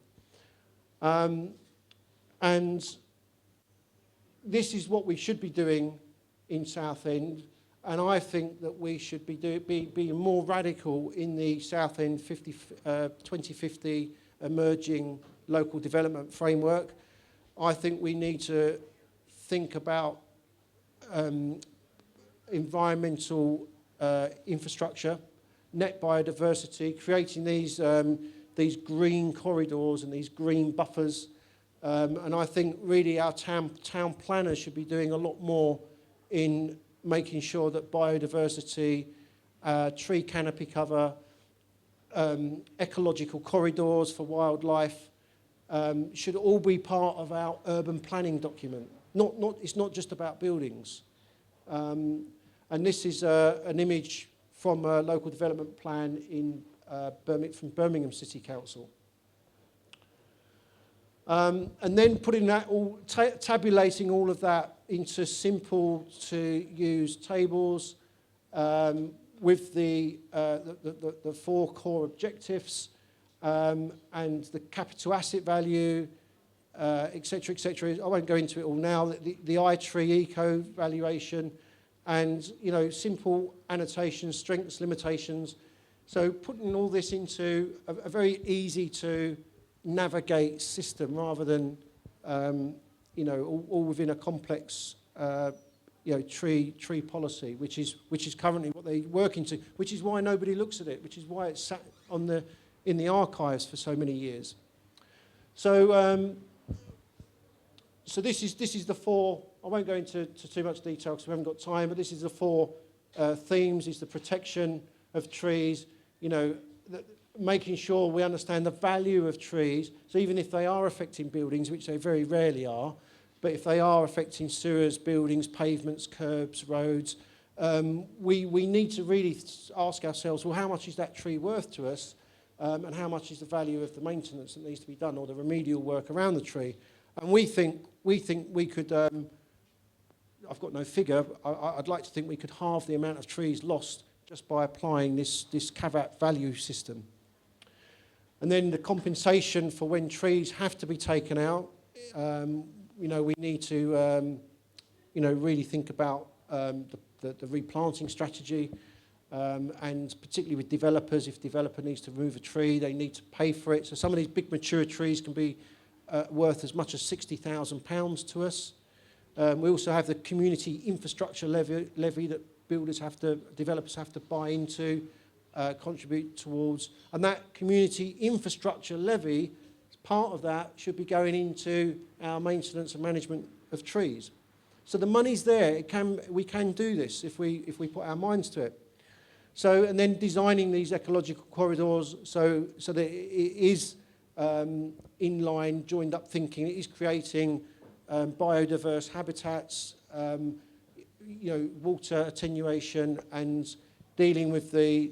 And this is what we should be doing in Southend, and I think that we should be more radical in the Southend 2050 emerging local development framework. I think we need to think about environmental infrastructure. net biodiversity, creating these green corridors and these green buffers. And I think really our town planners should be doing a lot more in making sure that biodiversity, tree canopy cover, ecological corridors for wildlife should all be part of our urban planning document. It's not just about buildings. And this is an image from a local development plan from Birmingham City Council. And then putting that all, tabulating all of that into simple to use tables with the 4 core objectives and the capital asset value, etc., etc. I won't go into it all now. The iTree eco valuation, and simple annotations, strengths, limitations. So putting all this into a very easy to navigate system rather than all within a complex tree policy, which is currently what they're working to, which is why nobody looks at it, which is why it's sat in the archives for so many years. So so this is the 4. I won't go into too much detail because we haven't got time, but this is the 4 themes: is the protection of trees, making sure we understand the value of trees. So even if they are affecting buildings, which they very rarely are, but if they are affecting sewers, buildings, pavements, curbs, roads, we need to really ask ourselves, well, how much is that tree worth to us, and how much is the value of the maintenance that needs to be done or the remedial work around the tree? And we think we could, I've got no figure, I'd like to think we could halve the amount of trees lost just by applying this CAVAT value system. And then the compensation for when trees have to be taken out. We need to, really think about the replanting strategy, and particularly with developers. If a developer needs to remove a tree, they need to pay for it. So some of these big mature trees can be worth as much as £60,000 to us. We also have the community infrastructure levy that developers have to buy into, contribute towards. And that community infrastructure levy, part of that should be going into our maintenance and management of trees. So the money's there. We can do this if we put our minds to it. So, and then designing these ecological corridors so that it is in-line, joined-up thinking. It is creating biodiverse habitats, water attenuation, and dealing with the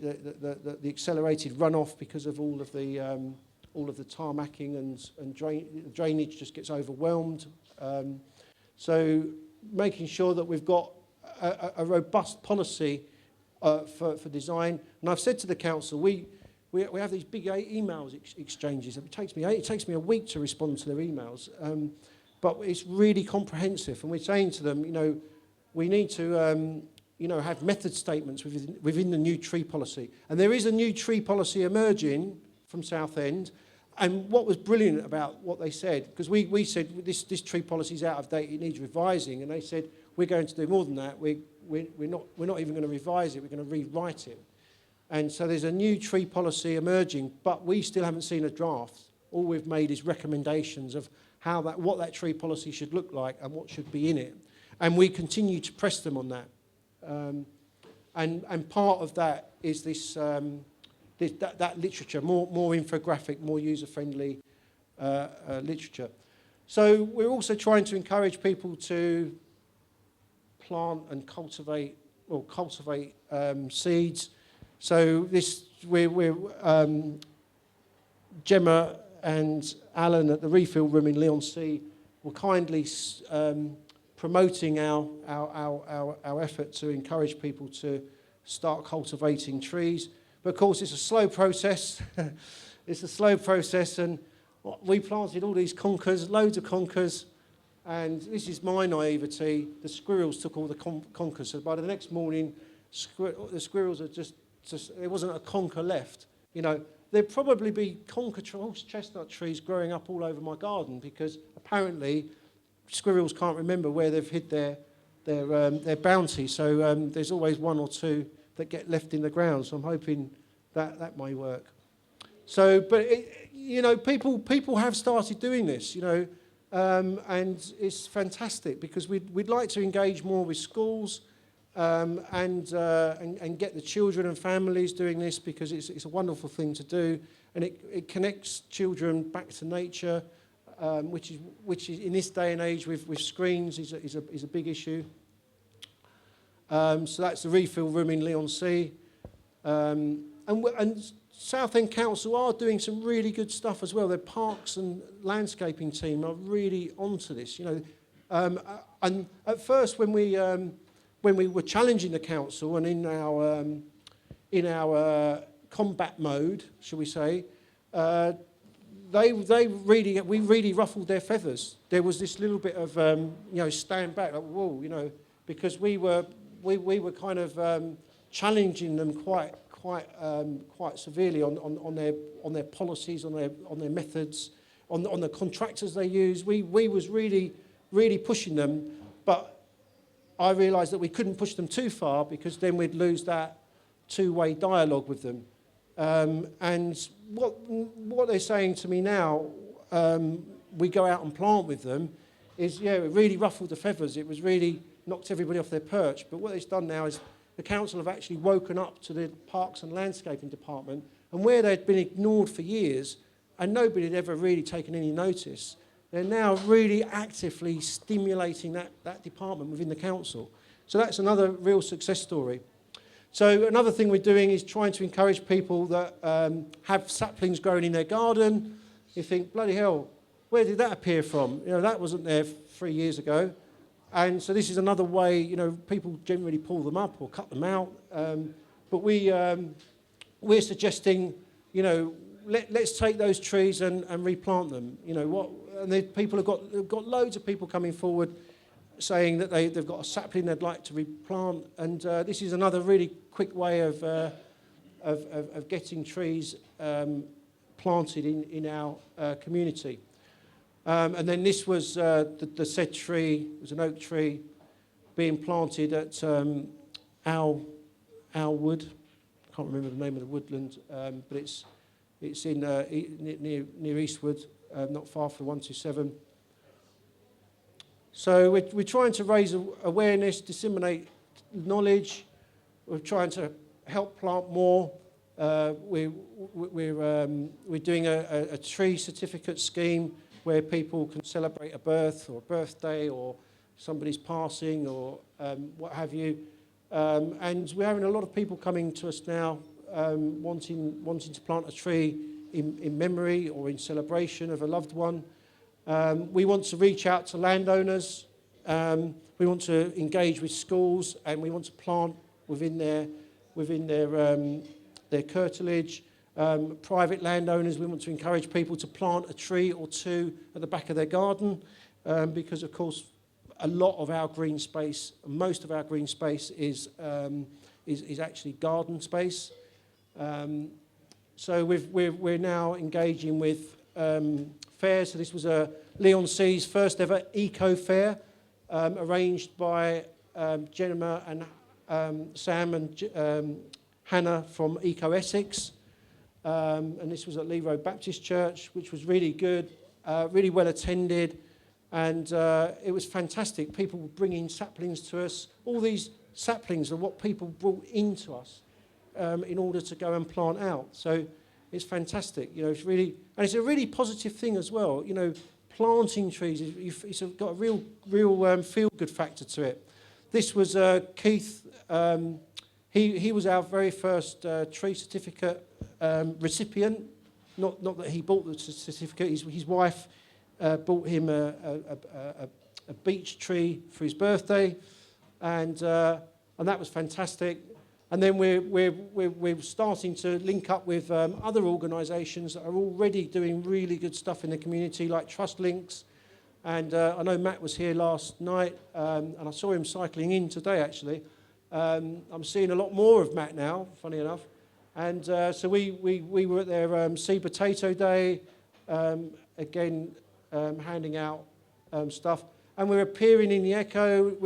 accelerated runoff because of all of the tarmacking and drainage just gets overwhelmed. So making sure that we've got a robust policy for design. And I've said to the council, we have these big emails exchanges. It takes me a week to respond to their emails, but it's really comprehensive. And we're saying to them, we need to have method statements within the new tree policy. And there is a new tree policy emerging from Southend. And what was brilliant about what they said, because we said this tree policy is out of date, it needs revising, and they said we're going to do more than that. We're not even going to revise it, we're going to rewrite it. And so there's a new tree policy emerging, but we still haven't seen a draft. All we've made is recommendations of what that tree policy should look like and what should be in it. And we continue to press them on that. And part of that is that literature, more infographic, more user-friendly literature. So we're also trying to encourage people to plant and cultivate seeds. So Gemma and Alan at the Refill Room in Leigh-on-Sea were kindly promoting our effort to encourage people to start cultivating trees. But of course, it's a slow process. It's a slow process, and we planted all these conkers, loads of conkers, and this is my naivety. The squirrels took all the conkers, so by the next morning, the squirrels are just there wasn't a conker left. There'd probably be horse chestnut trees growing up all over my garden because apparently squirrels can't remember where they've hid their bounty. So there's always one or two that get left in the ground. So I'm hoping that may work. So, but people have started doing this, and it's fantastic because we'd like to engage more with schools and get the children and families doing this because it's a wonderful thing to do, and it connects children back to nature, which is in this day and age with screens is a big issue. So that's the refill room in Leigh-on-Sea, and Soutehnd Council are doing some really good stuff as well. Their parks and landscaping team are really onto this, And at first, when we were challenging the council and in our combat mode, shall we say, we really ruffled their feathers. There was this little bit of stand back, like whoa, because we were kind of challenging them quite severely on their policies, on their methods, on the contractors they use. We was really pushing them, but I realised that we couldn't push them too far because then we'd lose that two-way dialogue with them. And what they're saying to me now, we go out and plant with them, is it really ruffled the feathers. It was really knocked everybody off their perch. But what it's done now is the council have actually woken up to the Parks and Landscaping Department, and where they'd been ignored for years and nobody had ever really taken any notice, they're now really actively stimulating that department within the council. So that's another real success story. So another thing we're doing is trying to encourage people that have saplings growing in their garden. You think, bloody hell, where did that appear from? That wasn't there 3 years ago. And so this is another way, people generally pull them up or cut them out. But we're suggesting, let's take those trees and replant them. And people have got loads of people coming forward saying that they've got a sapling they'd like to replant. And this is another really quick way of getting trees planted in our community. And then this was the said tree, it was an oak tree being planted at Owl Wood. I can't remember the name of the woodland, but it's in near Eastwood, not far from 127. So we're trying to raise awareness, disseminate knowledge. We're trying to help plant more. We're doing a tree certificate scheme where people can celebrate a birth or a birthday or somebody's passing or what have you. And we're having a lot of people coming to us now wanting to plant a tree in memory or in celebration of a loved one. We want to reach out to landowners. We want to engage with schools, and we want to plant within their curtilage. Private landowners, we want to encourage people to plant a tree or two at the back of their garden because, of course, a lot of our green space, most of our green space is actually garden space. So we're now engaging with fairs. So this was Leigh-on-Sea's first ever eco fair arranged by Gemma and Sam and Hannah from Eco Essex. And this was at Lee Road Baptist Church, which was really good, really well attended, and it was fantastic. People were bringing saplings to us. All these saplings are what people brought into us in order to go and plant out. So it's fantastic. It's really, and it's a really positive thing as well. Planting trees, it's got a real feel-good factor to it. This was Keith. He was our very first tree certificate recipient. Not that he bought the certificate. His wife bought him a beech tree for his birthday, and that was fantastic. And then we're starting to link up with other organisations that are already doing really good stuff in the community, like Trust Links. And I know Matt was here last night, and I saw him cycling in today, actually. I'm seeing a lot more of Matt now, funny enough. And so we were at their Seed Potato Day, again, handing out stuff. And we're appearing in the Echo.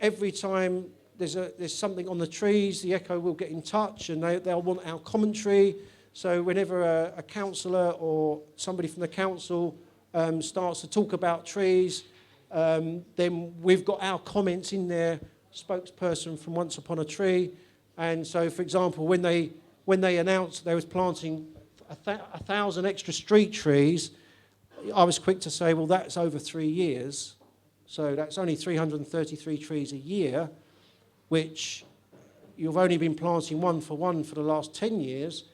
Every time there's something on the trees, the Echo will get in touch and they'll want our commentary. So whenever a councillor or somebody from the council starts to talk about trees, then we've got our comments in there, spokesperson from Once Upon a Tree. And so, for example, when they announced they was planting 1,000 extra street trees, I was quick to say, well, that's over 3 years. So that's only 333 trees a year, which you've only been planting 1 for 1 for the last 10 years.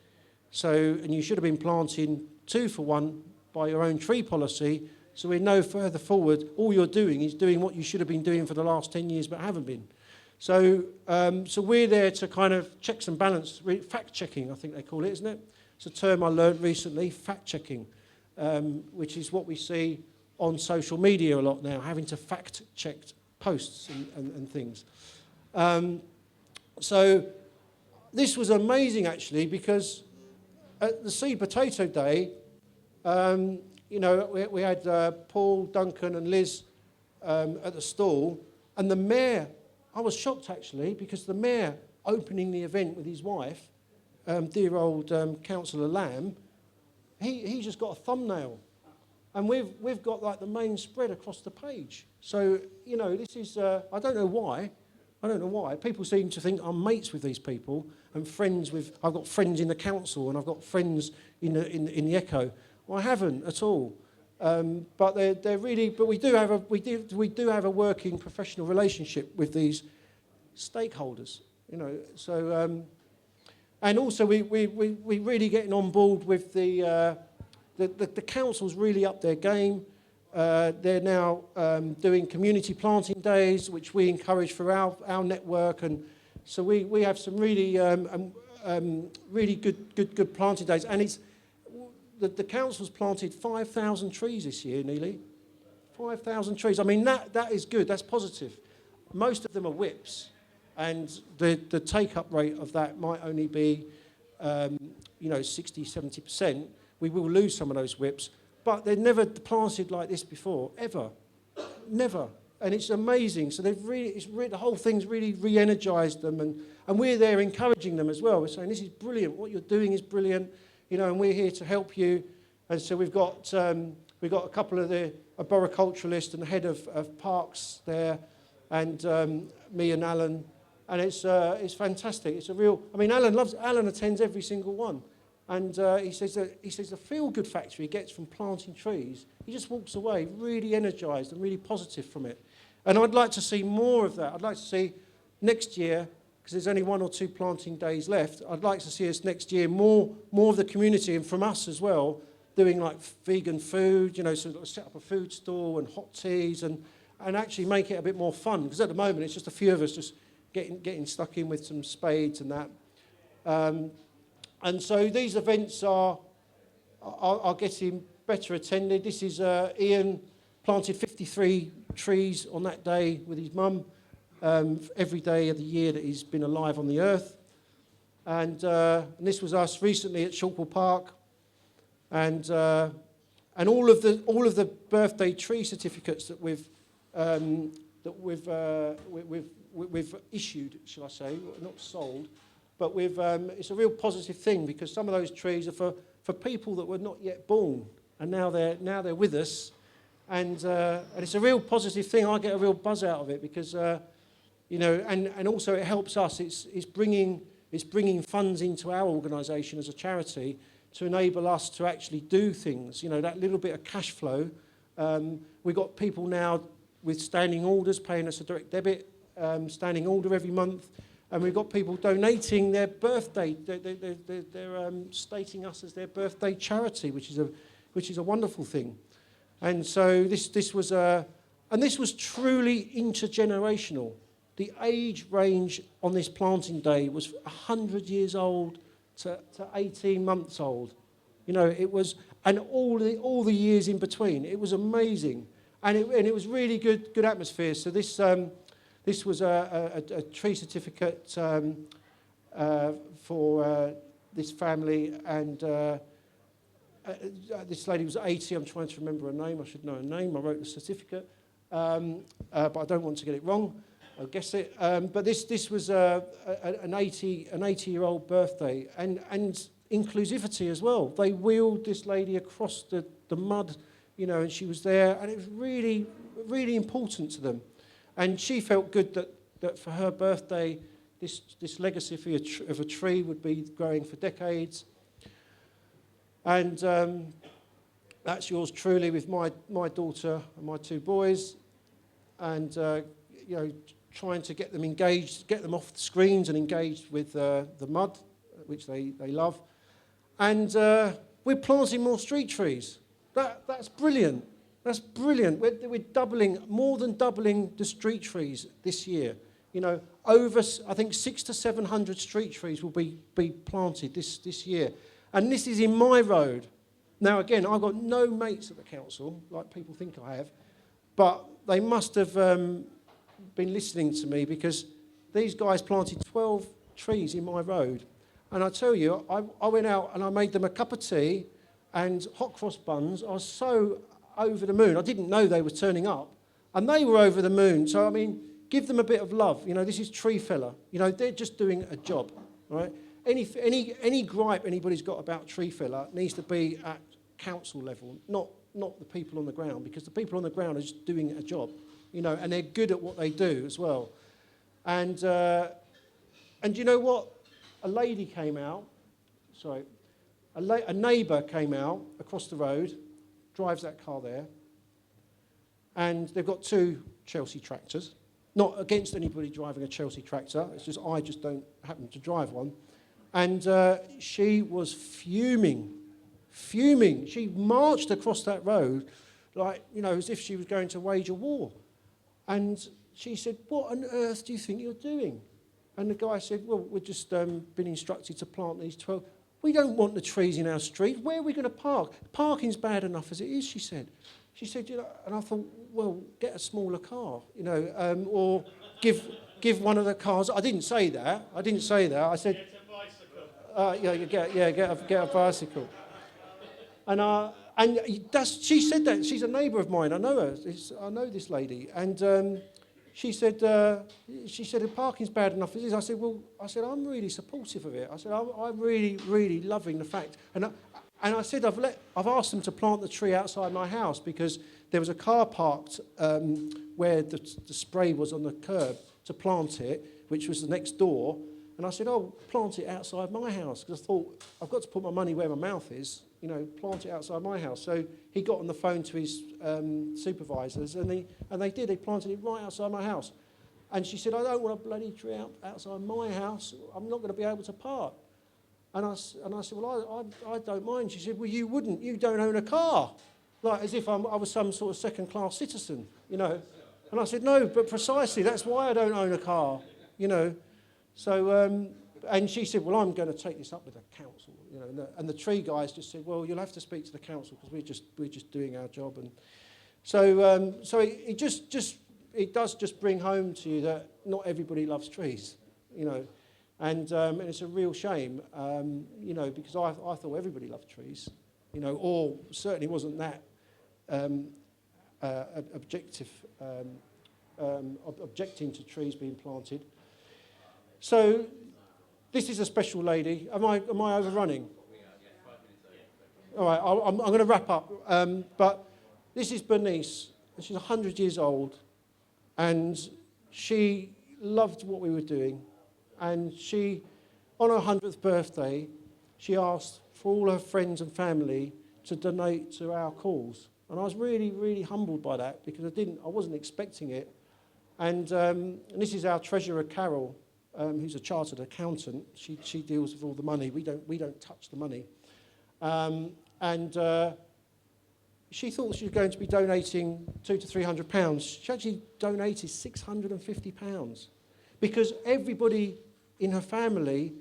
So, and you should have been planting 2 for 1 by your own tree policy. So we're no further forward. All you're doing is doing what you should have been doing for the last 10 years but haven't been. So, so we're there to kind of checks and balance, fact-checking, I think they call it, isn't it? It's a term I learned recently, fact-checking, which is what we see on social media a lot now, having to fact-check posts and things. So this was amazing, actually, because at the Seed Potato Day, you know, we had Paul, Duncan and Liz at the stall, and the mayor, I was shocked, actually, because the mayor opening the event with his wife, dear old Councillor Lamb, he just got a thumbnail. And we've got like the main spread across the page. So, you know, this is, I don't know why. People seem to think I'm mates with these people and friends with, I've got friends in the council and I've got friends in the Echo. Well, I haven't at all. But they're really, but we do have a working professional relationship with these stakeholders, you know. So, and also we really getting on board with the council's really up their game. They're now doing community planting days, which we encourage for our network, and so we have some really really good planting days. And it's the council's planted 5,000 trees this year, nearly 5,000 trees. I mean that is good. That's positive. Most of them are whips, and the take-up rate of that might only be you know 60-70%. We will lose some of those whips, but they've never planted like this before, ever, never. And it's amazing. So they've really, the whole thing's really re-energized them, and we're there encouraging them as well. We're saying, this is brilliant, what you're doing is brilliant, you know, and we're here to help you. And so we've got a couple of a boroculturalist and the head of parks there, and me and Alan, and it's fantastic. It's a real, I mean, Alan attends every single one. And he says the feel-good factor he gets from planting trees, he just walks away really energised and really positive from it. And I'd like to see more of that. I'd like to see next year, because there's only 1 or 2 planting days left, I'd like to see us next year more of the community, and from us as well, doing like vegan food, you know, so set up a food stall and hot teas and actually make it a bit more fun. Because at the moment it's just a few of us just getting stuck in with some spades and that. And so these events are getting better attended. This is Ian planted 53 trees on that day with his mum, every day of the year that he's been alive on the earth. And this was us recently at Shortwell Park, and all of the birthday tree certificates that we've issued, shall I say, not sold. But it's a real positive thing, because some of those trees are for people that were not yet born, and now they're with us, and it's a real positive thing. I get a real buzz out of it because you know, and also it helps us. It's bringing funds into our organisation as a charity to enable us to actually do things. You know, that little bit of cash flow. We've got people now with standing orders paying us a direct debit, standing order every month. And we've got people donating their birthday. They're stating us as their birthday charity, which is a wonderful thing. And so this was truly intergenerational. The age range on this planting day was 100 years old to 18 months old. You know, it was, and all the years in between. It was amazing, and it was really good atmosphere. So this was a tree certificate for this family, and this lady was 80. I'm trying to remember her name. I should know her name. I wrote the certificate, but I don't want to get it wrong. I guess it. But this was an 80-year-old birthday, and inclusivity as well. They wheeled this lady across the mud, you know, and she was there, and it was really, really important to them. And she felt good that for her birthday, this legacy of a tree would be growing for decades. And that's yours truly with my daughter and my 2 boys, and you know, trying to get them engaged, get them off the screens and engaged with the mud, which they love. And we're planting more street trees. That's brilliant. That's brilliant. We're doubling, more than doubling the street trees this year. You know, over, I think, 600 to 700 street trees will be planted this year. And this is in my road. Now, again, I've got no mates at the council, like people think I have, but they must have been listening to me, because these guys planted 12 trees in my road. And I tell you, I went out and I made them a cup of tea and hot cross buns. I was so over the moon. I didn't know they were turning up. And they were over the moon. So, I mean, give them a bit of love. You know, this is Tree Fella. You know, they're just doing a job, right? Any gripe anybody's got about Tree Fella needs to be at council level, not the people on the ground, because the people on the ground are just doing a job, you know, and they're good at what they do as well. And you know what? A lady came out, a neighbour came out across the road, drives that car there, and they've got 2 Chelsea tractors. Not against anybody driving a Chelsea tractor, it's just I just don't happen to drive one. And she was fuming. She marched across that road like, you know, as if she was going to wage a war. And she said, "What on earth do you think you're doing?" And the guy said, "Well, we've just been instructed to plant these 12. We don't want the trees in our street. Where are we going to park? Parking's bad enough as it is," she said. She said, "You know," and I thought, well, get a smaller car, you know, or give one of the cars. I didn't say that. I said, "Get a bicycle." Get a bicycle. And she said that. She's a neighbour of mine. I know her. I know this lady. And she said, the parking's bad enough as it is. I said, I'm really supportive of it. I said, I'm really, really loving the fact. And I said, I've asked them to plant the tree outside my house, because there was a car parked where the spray was on the curb to plant it, which was the next door. And I said, oh, plant it outside my house, because I thought, I've got to put my money where my mouth is, you know, plant it outside my house. So he got on the phone to his supervisors, and they did. They planted it right outside my house. And she said, I don't want a bloody tree outside my house. I'm not going to be able to park. And I said, well, I don't mind. She said, well, you wouldn't. You don't own a car. Like, as if I was some sort of second-class citizen, you know. And I said, no, but precisely, that's why I don't own a car, you know. So, and she said, well, I'm going to take this up with the council, you know. And the tree guys just said, well, you'll have to speak to the council, because we're just doing our job. And so, it does just bring home to you that not everybody loves trees, you know. And it's a real shame, you know, because I thought everybody loved trees, you know, or certainly wasn't that objecting to trees being planted. So this is a special lady. Am I overrunning? All right, I'm going to wrap up. But this is Bernice. She's 100 years old, and she loved what we were doing. And she, on her 100th birthday, she asked for all her friends and family to donate to our cause. And I was really, really humbled by that, because I wasn't expecting it. And this is our treasurer, Carol, who's a chartered accountant. She deals with all the money. We don't touch the money. She thought she was going to be donating £200 to £300. She actually donated £650, because everybody in her family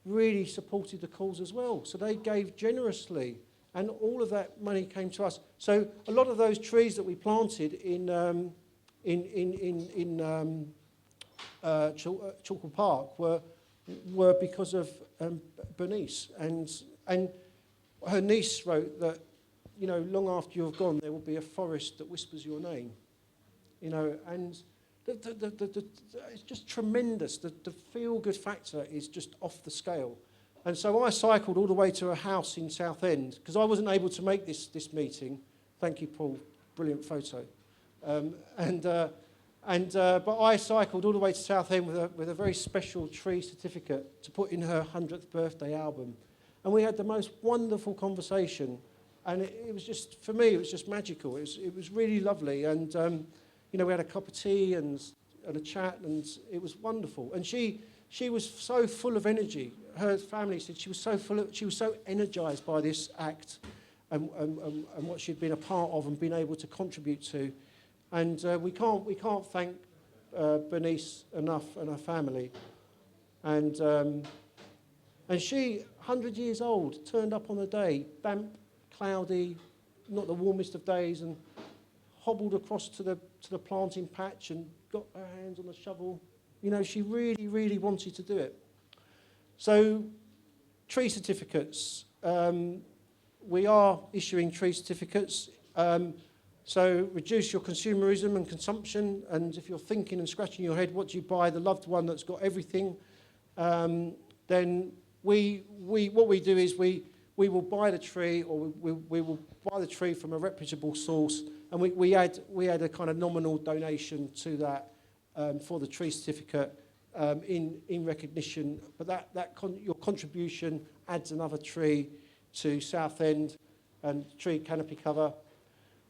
really supported the cause as well. So they gave generously, and all of that money came to us. So a lot of those trees that we planted in Chalkle Park were because of Bernice. And her niece wrote that, you know, long after you've gone, there will be a forest that whispers your name. You know, and it's just tremendous. The feel-good factor is just off the scale. And so I cycled all the way to a house in Southend because I wasn't able to make this meeting. Thank you, Paul. Brilliant photo. But I cycled all the way to Southend with a very special tree certificate to put in her 100th birthday album. And we had the most wonderful conversation. And it was just, for me, it was just magical. It was really lovely. And, we had a cup of tea and a chat, and it was wonderful. And she was so full of energy. Her family said she was so energized by this act and what she'd been a part of and been able to contribute to. And we can't thank Bernice enough and her family. And she, 100 years old, turned up on the day, damp, cloudy, not the warmest of days, and hobbled across to the planting patch and got her hands on the shovel. She really, really wanted to do it. So, tree certificates. We are issuing tree certificates. So reduce your consumerism and consumption. And if you're thinking and scratching your head, what do you buy? The loved one that's got everything. Then what we do is we will buy the tree, or we will buy the tree from a reputable source, and we add a kind of nominal donation to that for the tree certificate in recognition. But your contribution adds another tree to Southend and tree canopy cover.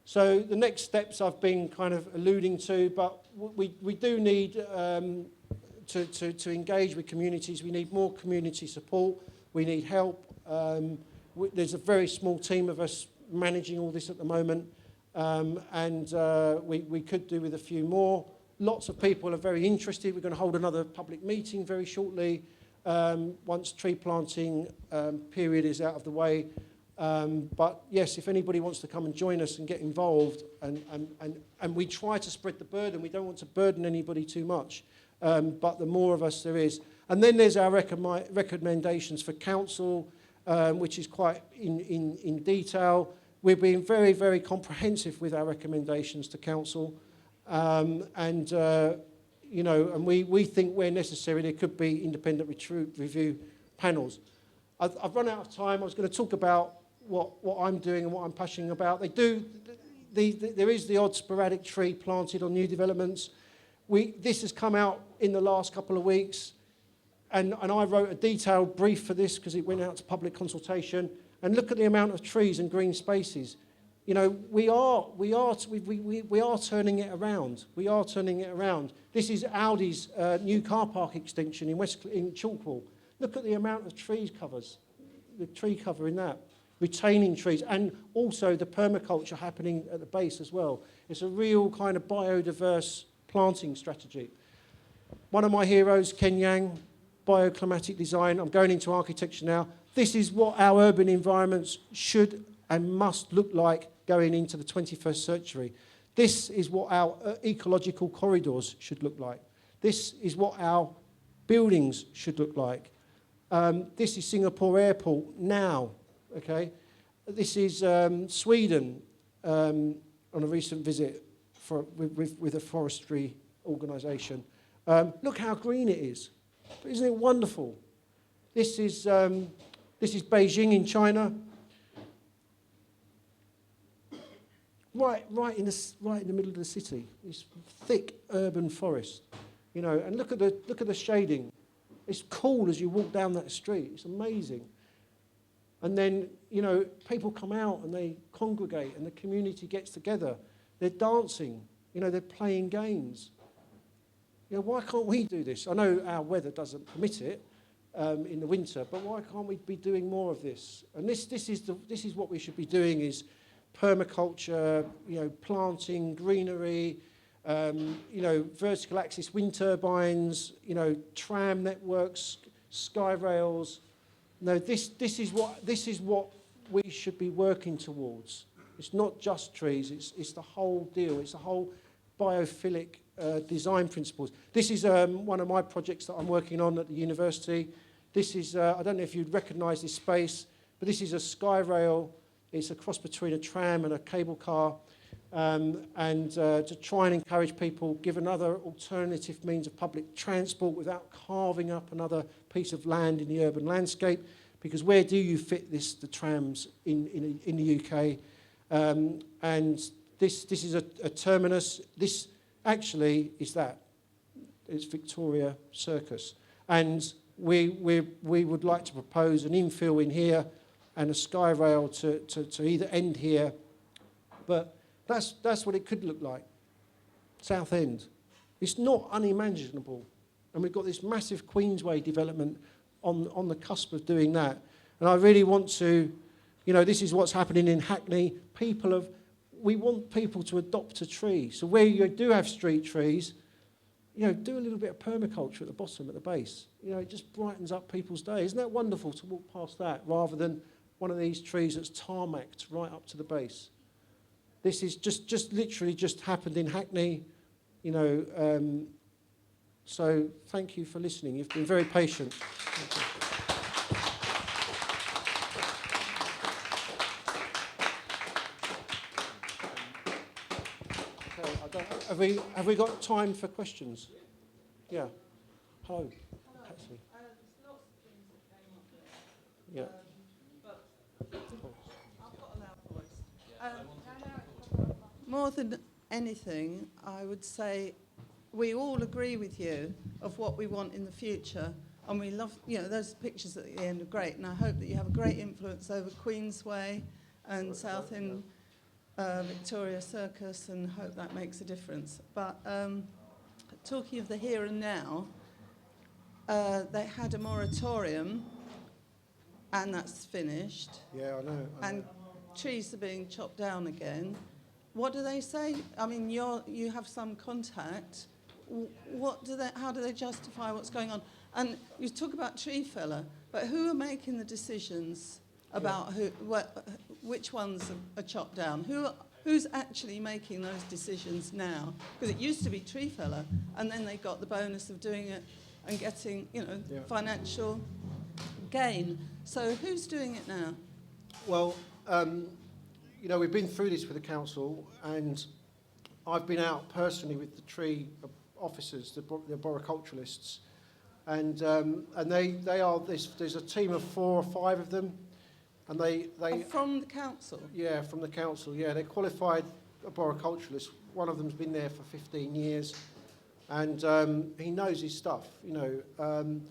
So the next steps I've been kind of alluding to, but we do need to engage with communities. We need more community support. We need help. There's a very small team of us managing all this at the moment, and we could do with a few more. Lots of people are very interested. We're going to hold another public meeting very shortly once tree planting period is out of the way. But yes, if anybody wants to come and join us and get involved, and we try to spread the burden. We don't want to burden anybody too much, but the more of us there is. And then there's our recommendations for council, which is quite in detail. We're being very, very comprehensive with our recommendations to council, and we think where necessary there could be independent review panels. I've run out of time. I was going to talk about what I'm doing and what I'm passionate about. There is the odd sporadic tree planted on new developments. This has come out in the last couple of weeks, and I wrote a detailed brief for this because it went out to public consultation. And look at the amount of trees and green spaces. We are turning it around. We are turning it around. This is Audi's new car park extension in Chalkwell. Look at the amount of tree cover in that. Retaining trees, and also the permaculture happening at the base as well. It's a real kind of biodiverse planting strategy. One of my heroes, Ken Yang, bioclimatic design. I'm going into architecture now. This is what our urban environments should and must look like going into the 21st century. This is what our ecological corridors should look like. This is what our buildings should look like. This is Singapore Airport now. Okay, this is Sweden on a recent visit with a forestry organisation. Look how green it is! Isn't it wonderful? This is Beijing in China. Right in the middle of the city. This thick urban forest, and look at the shading. It's cool as you walk down that street. It's amazing. And then, people come out and they congregate and the community gets together. They're dancing, they're playing games. Why can't we do this? I know our weather doesn't permit it in the winter, but why can't we be doing more of this? And this is what we should be doing: is permaculture, planting, greenery, vertical axis wind turbines, tram networks, sky rails. No, this is what we should be working towards. It's not just trees. It's the whole deal. It's the whole biophilic design principles. This is one of my projects that I'm working on at the university. This is I don't know if you'd recognise this space, but this is a sky rail. It's a cross between a tram and a cable car. and to try and encourage people, give another alternative means of public transport without carving up another piece of land in the urban landscape. Because where do you fit the trams in the UK? And this is a terminus. This actually is that. It's Victoria Circus. And we would like to propose an infill in here and a sky rail to either end here. But that's what it could look like. Southend. It's not unimaginable. And we've got this massive Queensway development on the cusp of doing that. And I really want to, this is what's happening in Hackney. We want people to adopt a tree. So where you do have street trees, do a little bit of permaculture at the bottom, at the base. It just brightens up people's day. Isn't that wonderful to walk past that rather than one of these trees that's tarmacked right up to the base? This is just literally just happened in Hackney, so thank you for listening. You've been very patient. Okay, have we got time for questions? Yeah. Hello. Patsy. There's lots of things that came up there. Yeah. But I've got a loud voice. More than anything, I would say we all agree with you of what we want in the future. And we love, those pictures at the end are great. And I hope that you have a great influence over Queensway and Southend Victoria Circus, and hope that makes a difference. But talking of the here and now, they had a moratorium, and that's finished. Yeah, I know. And trees are being chopped down again. What do they say? I mean, you have some contact. How do they justify what's going on? And you talk about tree fella, but who are making the decisions about which ones are chopped down? Who's actually making those decisions now? Because it used to be tree fella, and then they got the bonus of doing it and getting, financial gain. So who's doing it now? Well, we've been through this with the council, and I've been out personally with the tree officers, the arboriculturalists, and they are there's a team of 4 or 5 of them, and they from the council. Yeah, from the council. Yeah, they're qualified arboriculturalists. One of them's been there for 15 years, and he knows his stuff, and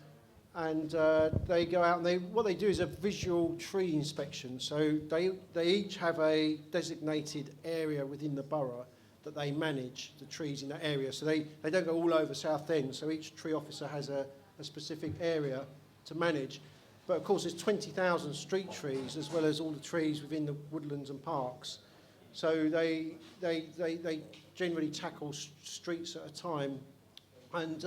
they go out and what they do is a visual tree inspection. So they each have a designated area within the borough that they manage the trees in that area. So they don't go all over Southend. So each tree officer has a specific area to manage. But of course, there's 20,000 street trees as well as all the trees within the woodlands and parks. So they generally tackle streets at a time. And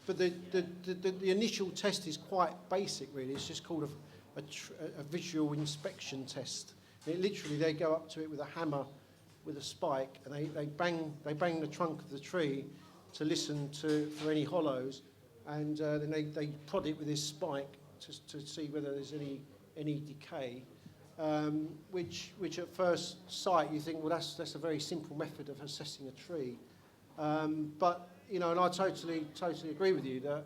but the initial test is quite basic, really. It's just called a visual inspection test. And they go up to it with a hammer, with a spike, and they bang the trunk of the tree to listen for any hollows, and then they prod it with this spike to see whether there's any decay. Which at first sight you think, well, that's a very simple method of assessing a tree, but and I totally agree with you that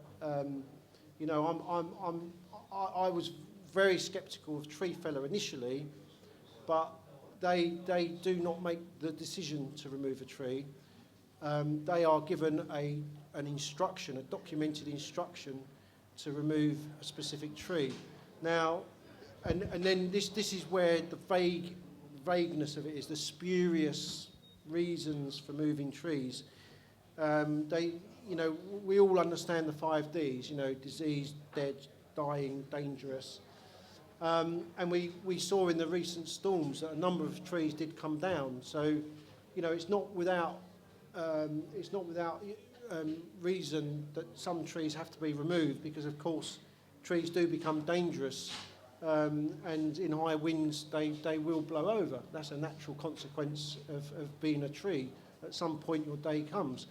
I was very sceptical of tree fella initially, but they do not make the decision to remove a tree. They are given an instruction, a documented instruction, to remove a specific tree. Now, and then this is where the vagueness of it is, the spurious reasons for moving trees. We all understand the 5 Ds, disease, dead, dying, dangerous. And we saw in the recent storms that a number of trees did come down. So, it's not without reason that some trees have to be removed, because of course trees do become dangerous, and in high winds they will blow over. That's a natural consequence of being a tree. At some point your day comes.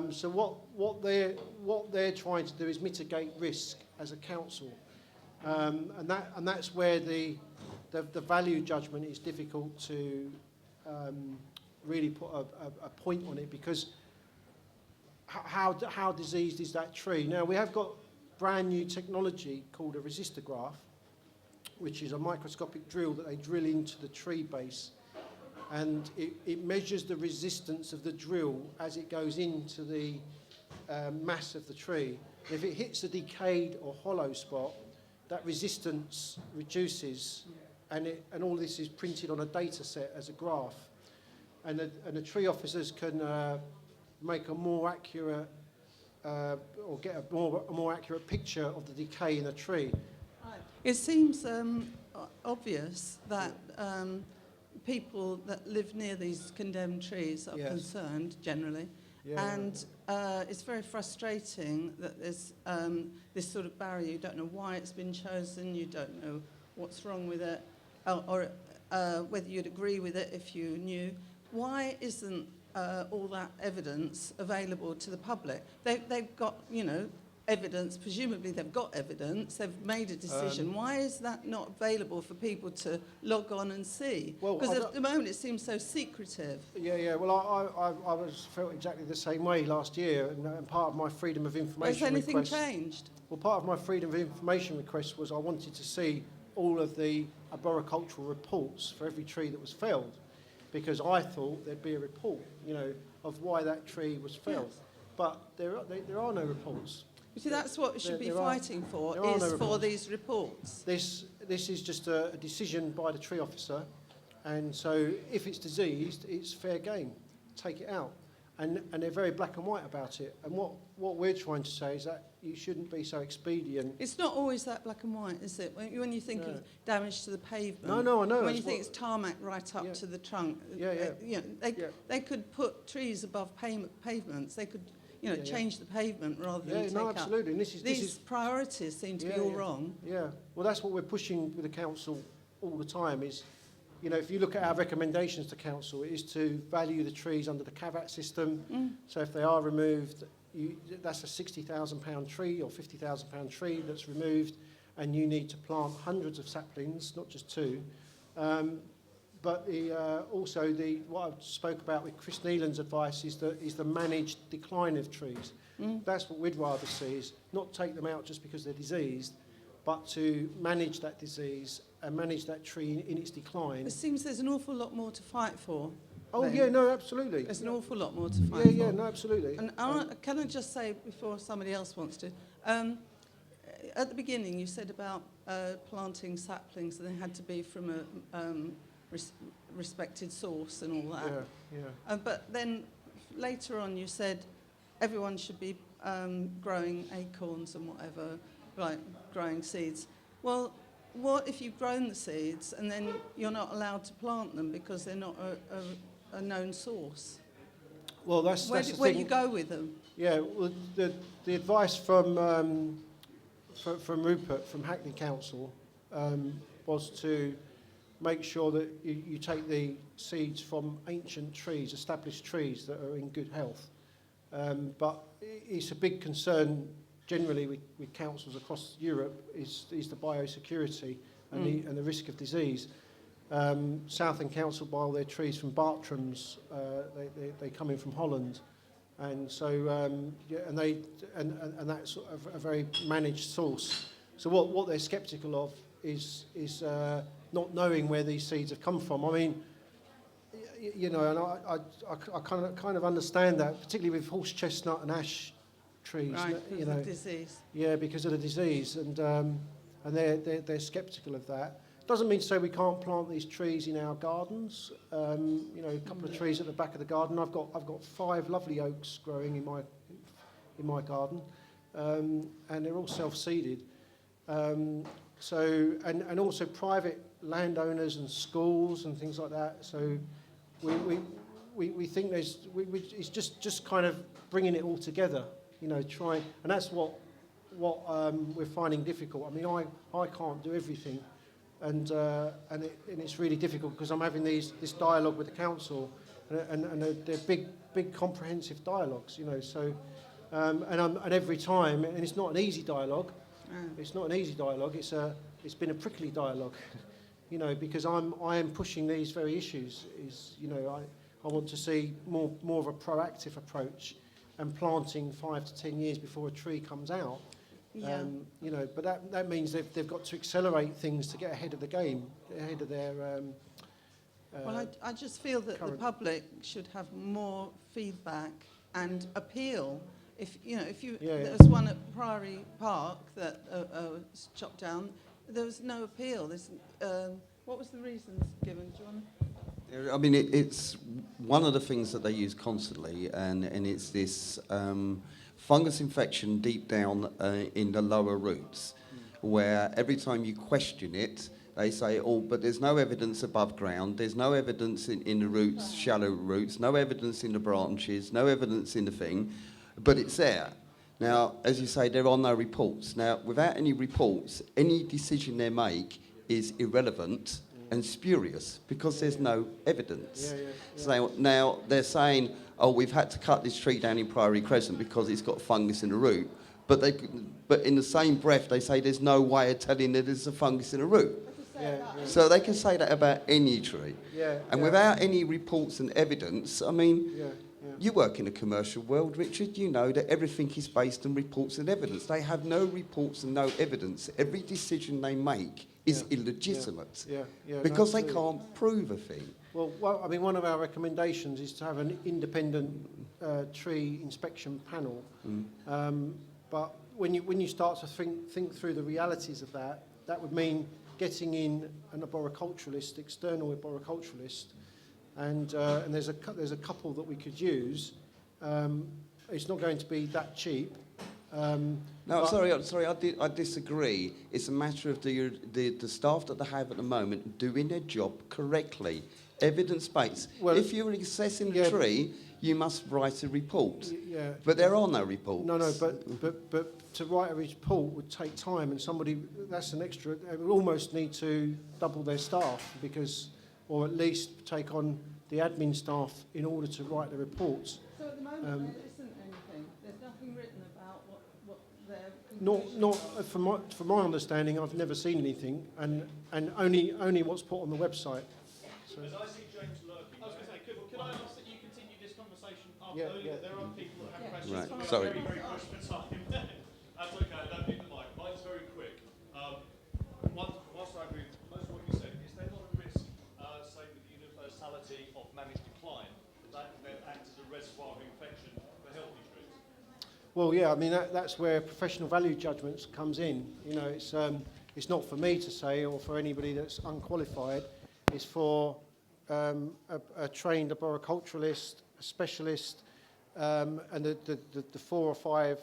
So what they're trying to do is mitigate risk as a council, and that's where the value judgment is difficult to really put a point on it, because how diseased is that tree? Now, we have got brand new technology called a resistograph, which is a microscopic drill that they drill into the tree base, and it measures the resistance of the drill as it goes into the mass of the tree. And if it hits a decayed or hollow spot, that resistance reduces, and all this is printed on a data set as a graph. And the tree officers can make a more accurate or get a more accurate picture of the decay in a tree. Right. It seems obvious that people that live near these condemned trees are Yes. concerned generally, Yeah. and it's very frustrating that there's this sort of barrier. You don't know why it's been chosen, you don't know what's wrong with it, or whether you'd agree with it if you knew. Why isn't all that evidence available to the public? They've got, evidence, presumably they've got evidence, they've made a decision. Why is that not available for people to log on and see? Well, Because at the moment it seems so secretive. Yeah. Well, I felt exactly the same way last year, and part of my freedom of information Has anything request. changed? Well, part of my freedom of information request was I wanted to see all of the arboricultural reports for every tree that was felled, because I thought there'd be a report, of why that tree was felled. Yes. But there are no reports. You see, that's what we should be There are- fighting for, there are is no for reports. these reports. This is just a decision by the tree officer, and so if it's diseased, it's fair game. Take it out. And they're very black and white about it. And what we're trying to say is that you shouldn't be so expedient. It's not always that black and white, is it? When you think No. of damage to the pavement. No, I know. When you That's think what- it's tarmac right up Yeah. to the trunk. Yeah. They could put trees above pavements. They could, Yeah. change the pavement rather than Yeah, take no, up. absolutely. And These this is priorities seem to be all wrong. Yeah, well, that's what we're pushing with the council all the time. Is, if you look at our recommendations to council, it is to value the trees under the CAVAT system. So if they are removed, that's a £60,000 tree or £50,000 tree that's removed, and you need to plant hundreds of saplings, not just two. But also what I spoke about with Chris Neelan's advice is the managed decline of trees. That's what we'd rather see, is not take them out just because they're diseased, but to manage that disease and manage that tree in its decline. It seems there's an awful lot more to fight for. Oh, then. yeah, no, absolutely. There's an awful lot more to fight for. Yeah, no, absolutely. And can I just say, before somebody else wants to, at the beginning you said about planting saplings, and they had to be from a respected source and all that. Yeah. But then later on you said everyone should be growing acorns and whatever, like growing seeds. Well, what if you've grown the seeds and then you're not allowed to plant them because they're not a known source? Well, that's Where the do you thing. go with them? Yeah, well, the advice from Rupert from Hackney Council was to make sure that you take the seeds from ancient trees, established trees that are in good health. But it's a big concern generally with councils across Europe is the biosecurity and the risk of disease. Soutehnd Council buy all their trees from Bartram's. They come in from Holland, and so and that's sort of a very managed source. So what they're sceptical of is not knowing where these seeds have come from. I mean, and I kind of understand that, particularly with horse chestnut and ash trees. Right, because of disease. Yeah, because of the disease, and they're sceptical of that. Doesn't mean to say we can't plant these trees in our gardens. A couple of trees at the back of the garden. I've got 5 lovely oaks growing in my garden, and they're all self-seeded. So also private landowners and schools and things like that. So we think it's just kind of bringing it all together. Trying, and that's what we're finding difficult. I mean, I can't do everything. And it's really difficult because I'm having this dialogue with the council, and they're big comprehensive dialogues, So, and every time, and it's not an easy dialogue. It's not an easy dialogue. It's been a prickly dialogue, because I am pushing these very issues. I want to see more of a proactive approach and planting 5 to 10 years before a tree comes out. Yeah. You know, but that means they've got to accelerate things to get ahead of the game, ahead of their... Well, I just feel that the public should have more feedback and appeal. If there was one at Priory Park that was chopped down, there was no appeal. What was the reasons given, John? I mean, it's one of the things that they use constantly, and it's this fungus infection deep down in the lower roots, where every time you question it, they say, oh, but there's no evidence above ground, there's no evidence in the roots, shallow roots, no evidence in the branches, no evidence in the thing, but it's there. Now, as you say, there are no reports. Now, without any reports, any decision they make is irrelevant and spurious because there's no evidence. So now they're saying, oh, we've had to cut this tree down in Priory Crescent because it's got fungus in the root. But in the same breath, they say there's no way of telling that there's a fungus in the root. So they can say that about any tree. And without any reports and evidence, I mean, you work in a commercial world, Richard, you know that everything is based on reports and evidence. They have no reports and no evidence. Every decision they make is illegitimate because they can't prove a thing. Well, I mean, one of our recommendations is to have an independent tree inspection panel. But when you start to think through the realities of that, that would mean getting in an arboriculturalist, external arboriculturalist, and there's a couple that we could use. It's not going to be that cheap. No, sorry, I disagree. It's a matter of the staff that they have at the moment doing their job correctly, evidence-based. Well, if you're assessing the tree, you must write a report. But there are no reports. No, but to write a report would take time, and that's an extra. They would almost need to double their staff or at least take on the admin staff in order to write the reports. So at the moment there isn't anything. There's nothing written about what their conclusion Not from my understanding, I've never seen anything, and only what's put on the website. So. As I see James lurking, I was going to say, could I ask that you continue this conversation after there are people that have questions. Right, sorry. Very, very much for time. That's okay, I don't need the mic. Mine's very quick. Whilst I agree with most of what you said, is there not a risk, say with the universality of managed decline, that then acts as a reservoir of infection for healthy trees? Well, yeah, I mean that's where professional value judgments comes in. You know, it's not for me to say or for anybody that's unqualified. It's for a trained arboriculturalist, a specialist, and the 4 or 5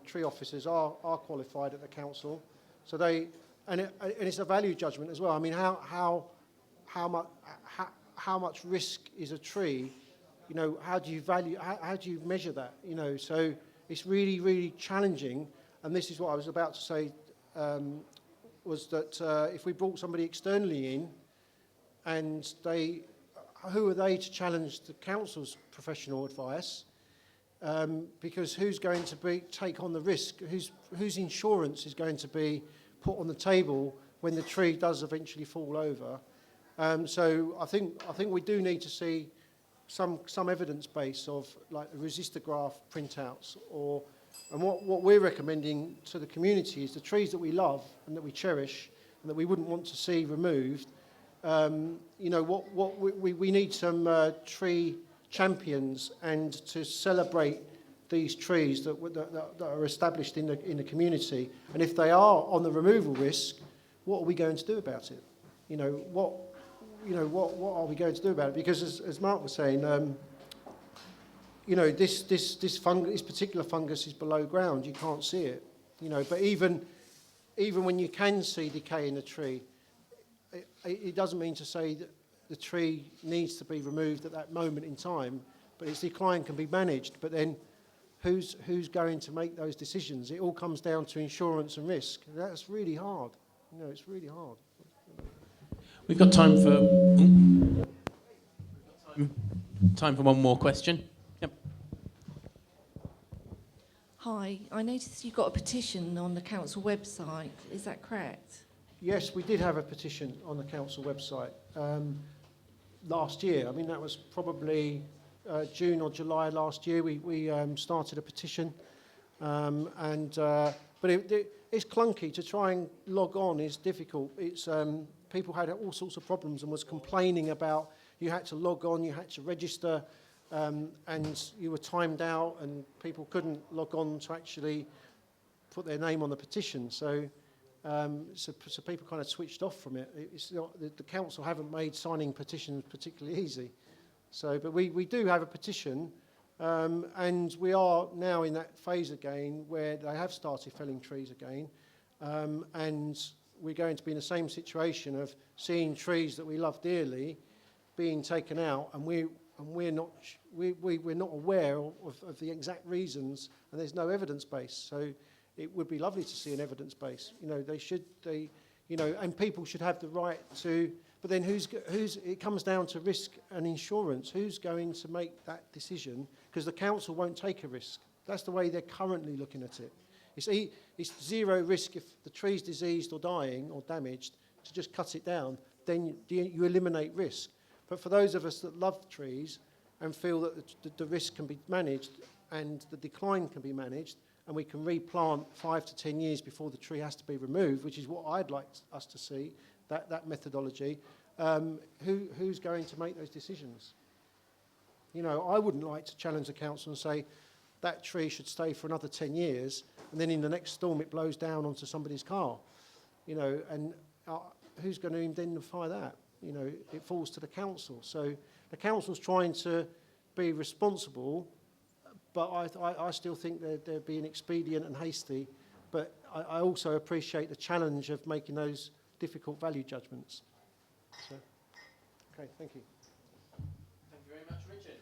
tree officers are qualified at the council. So and it's a value judgment as well. I mean, how much risk is a tree? You know, how do you measure that? You know, so it's really, really challenging. And this is what I was about to say, was that if we brought somebody externally in, and who are they to challenge the council's professional advice? Because who's going to take on the risk? Whose insurance is going to be put on the table when the tree does eventually fall over? So I think we do need to see some evidence base of like the resistograph printouts, and what we're recommending to the community is the trees that we love and that we cherish and that we wouldn't want to see removed. You know, we need some tree champions and to celebrate these trees that are established in the community. And if they are on the removal risk, what are we going to do about it? What are we going to do about it? Because as Mark was saying, this particular fungus is below ground. You can't see it. But even when you can see decay in the tree, it doesn't mean to say that the tree needs to be removed at that moment in time, but its decline can be managed. But then who's going to make those decisions? It all comes down to insurance and risk. That's really hard. It's really hard. We've got time for one more question. Yep. Hi, I noticed you got a petition on the council website. Is that correct? Yes, we did have a petition on the council website. last year. I mean, that was probably June or July last year. We started a petition, but it's clunky to try and log on. Is difficult. It's people had all sorts of problems and was complaining about you had to log on, you had to register, and you were timed out, and people couldn't log on to actually put their name on the petition. So people kind of switched off from it. It's not, the council haven't made signing petitions particularly easy. So, but we do have a petition, and we are now in that phase again where they have started felling trees again, and we're going to be in the same situation of seeing trees that we love dearly being taken out, and we're not aware of the exact reasons, and there's no evidence base. So it would be lovely to see an evidence base. You know, and people should have the right to. But then who's? It comes down to risk and insurance. Who's going to make that decision? Because the council won't take a risk. That's the way they're currently looking at it. It's zero risk if the tree's diseased or dying or damaged to just cut it down. Then you eliminate risk. But for those of us that love trees and feel that the risk can be managed and the decline can be managed, and we can replant 5 to 10 years before the tree has to be removed, which is what I'd like us to see, that methodology, who's going to make those decisions? You know, I wouldn't like to challenge the council and say that tree should stay for another 10 years, and then in the next storm it blows down onto somebody's car. You know, and who's going to indemnify that? You know, it falls to the council. So the council's trying to be responsible, but I still think they're being expedient and hasty. But I also appreciate the challenge of making those difficult value judgments. So, okay, thank you. Thank you very much, Richard.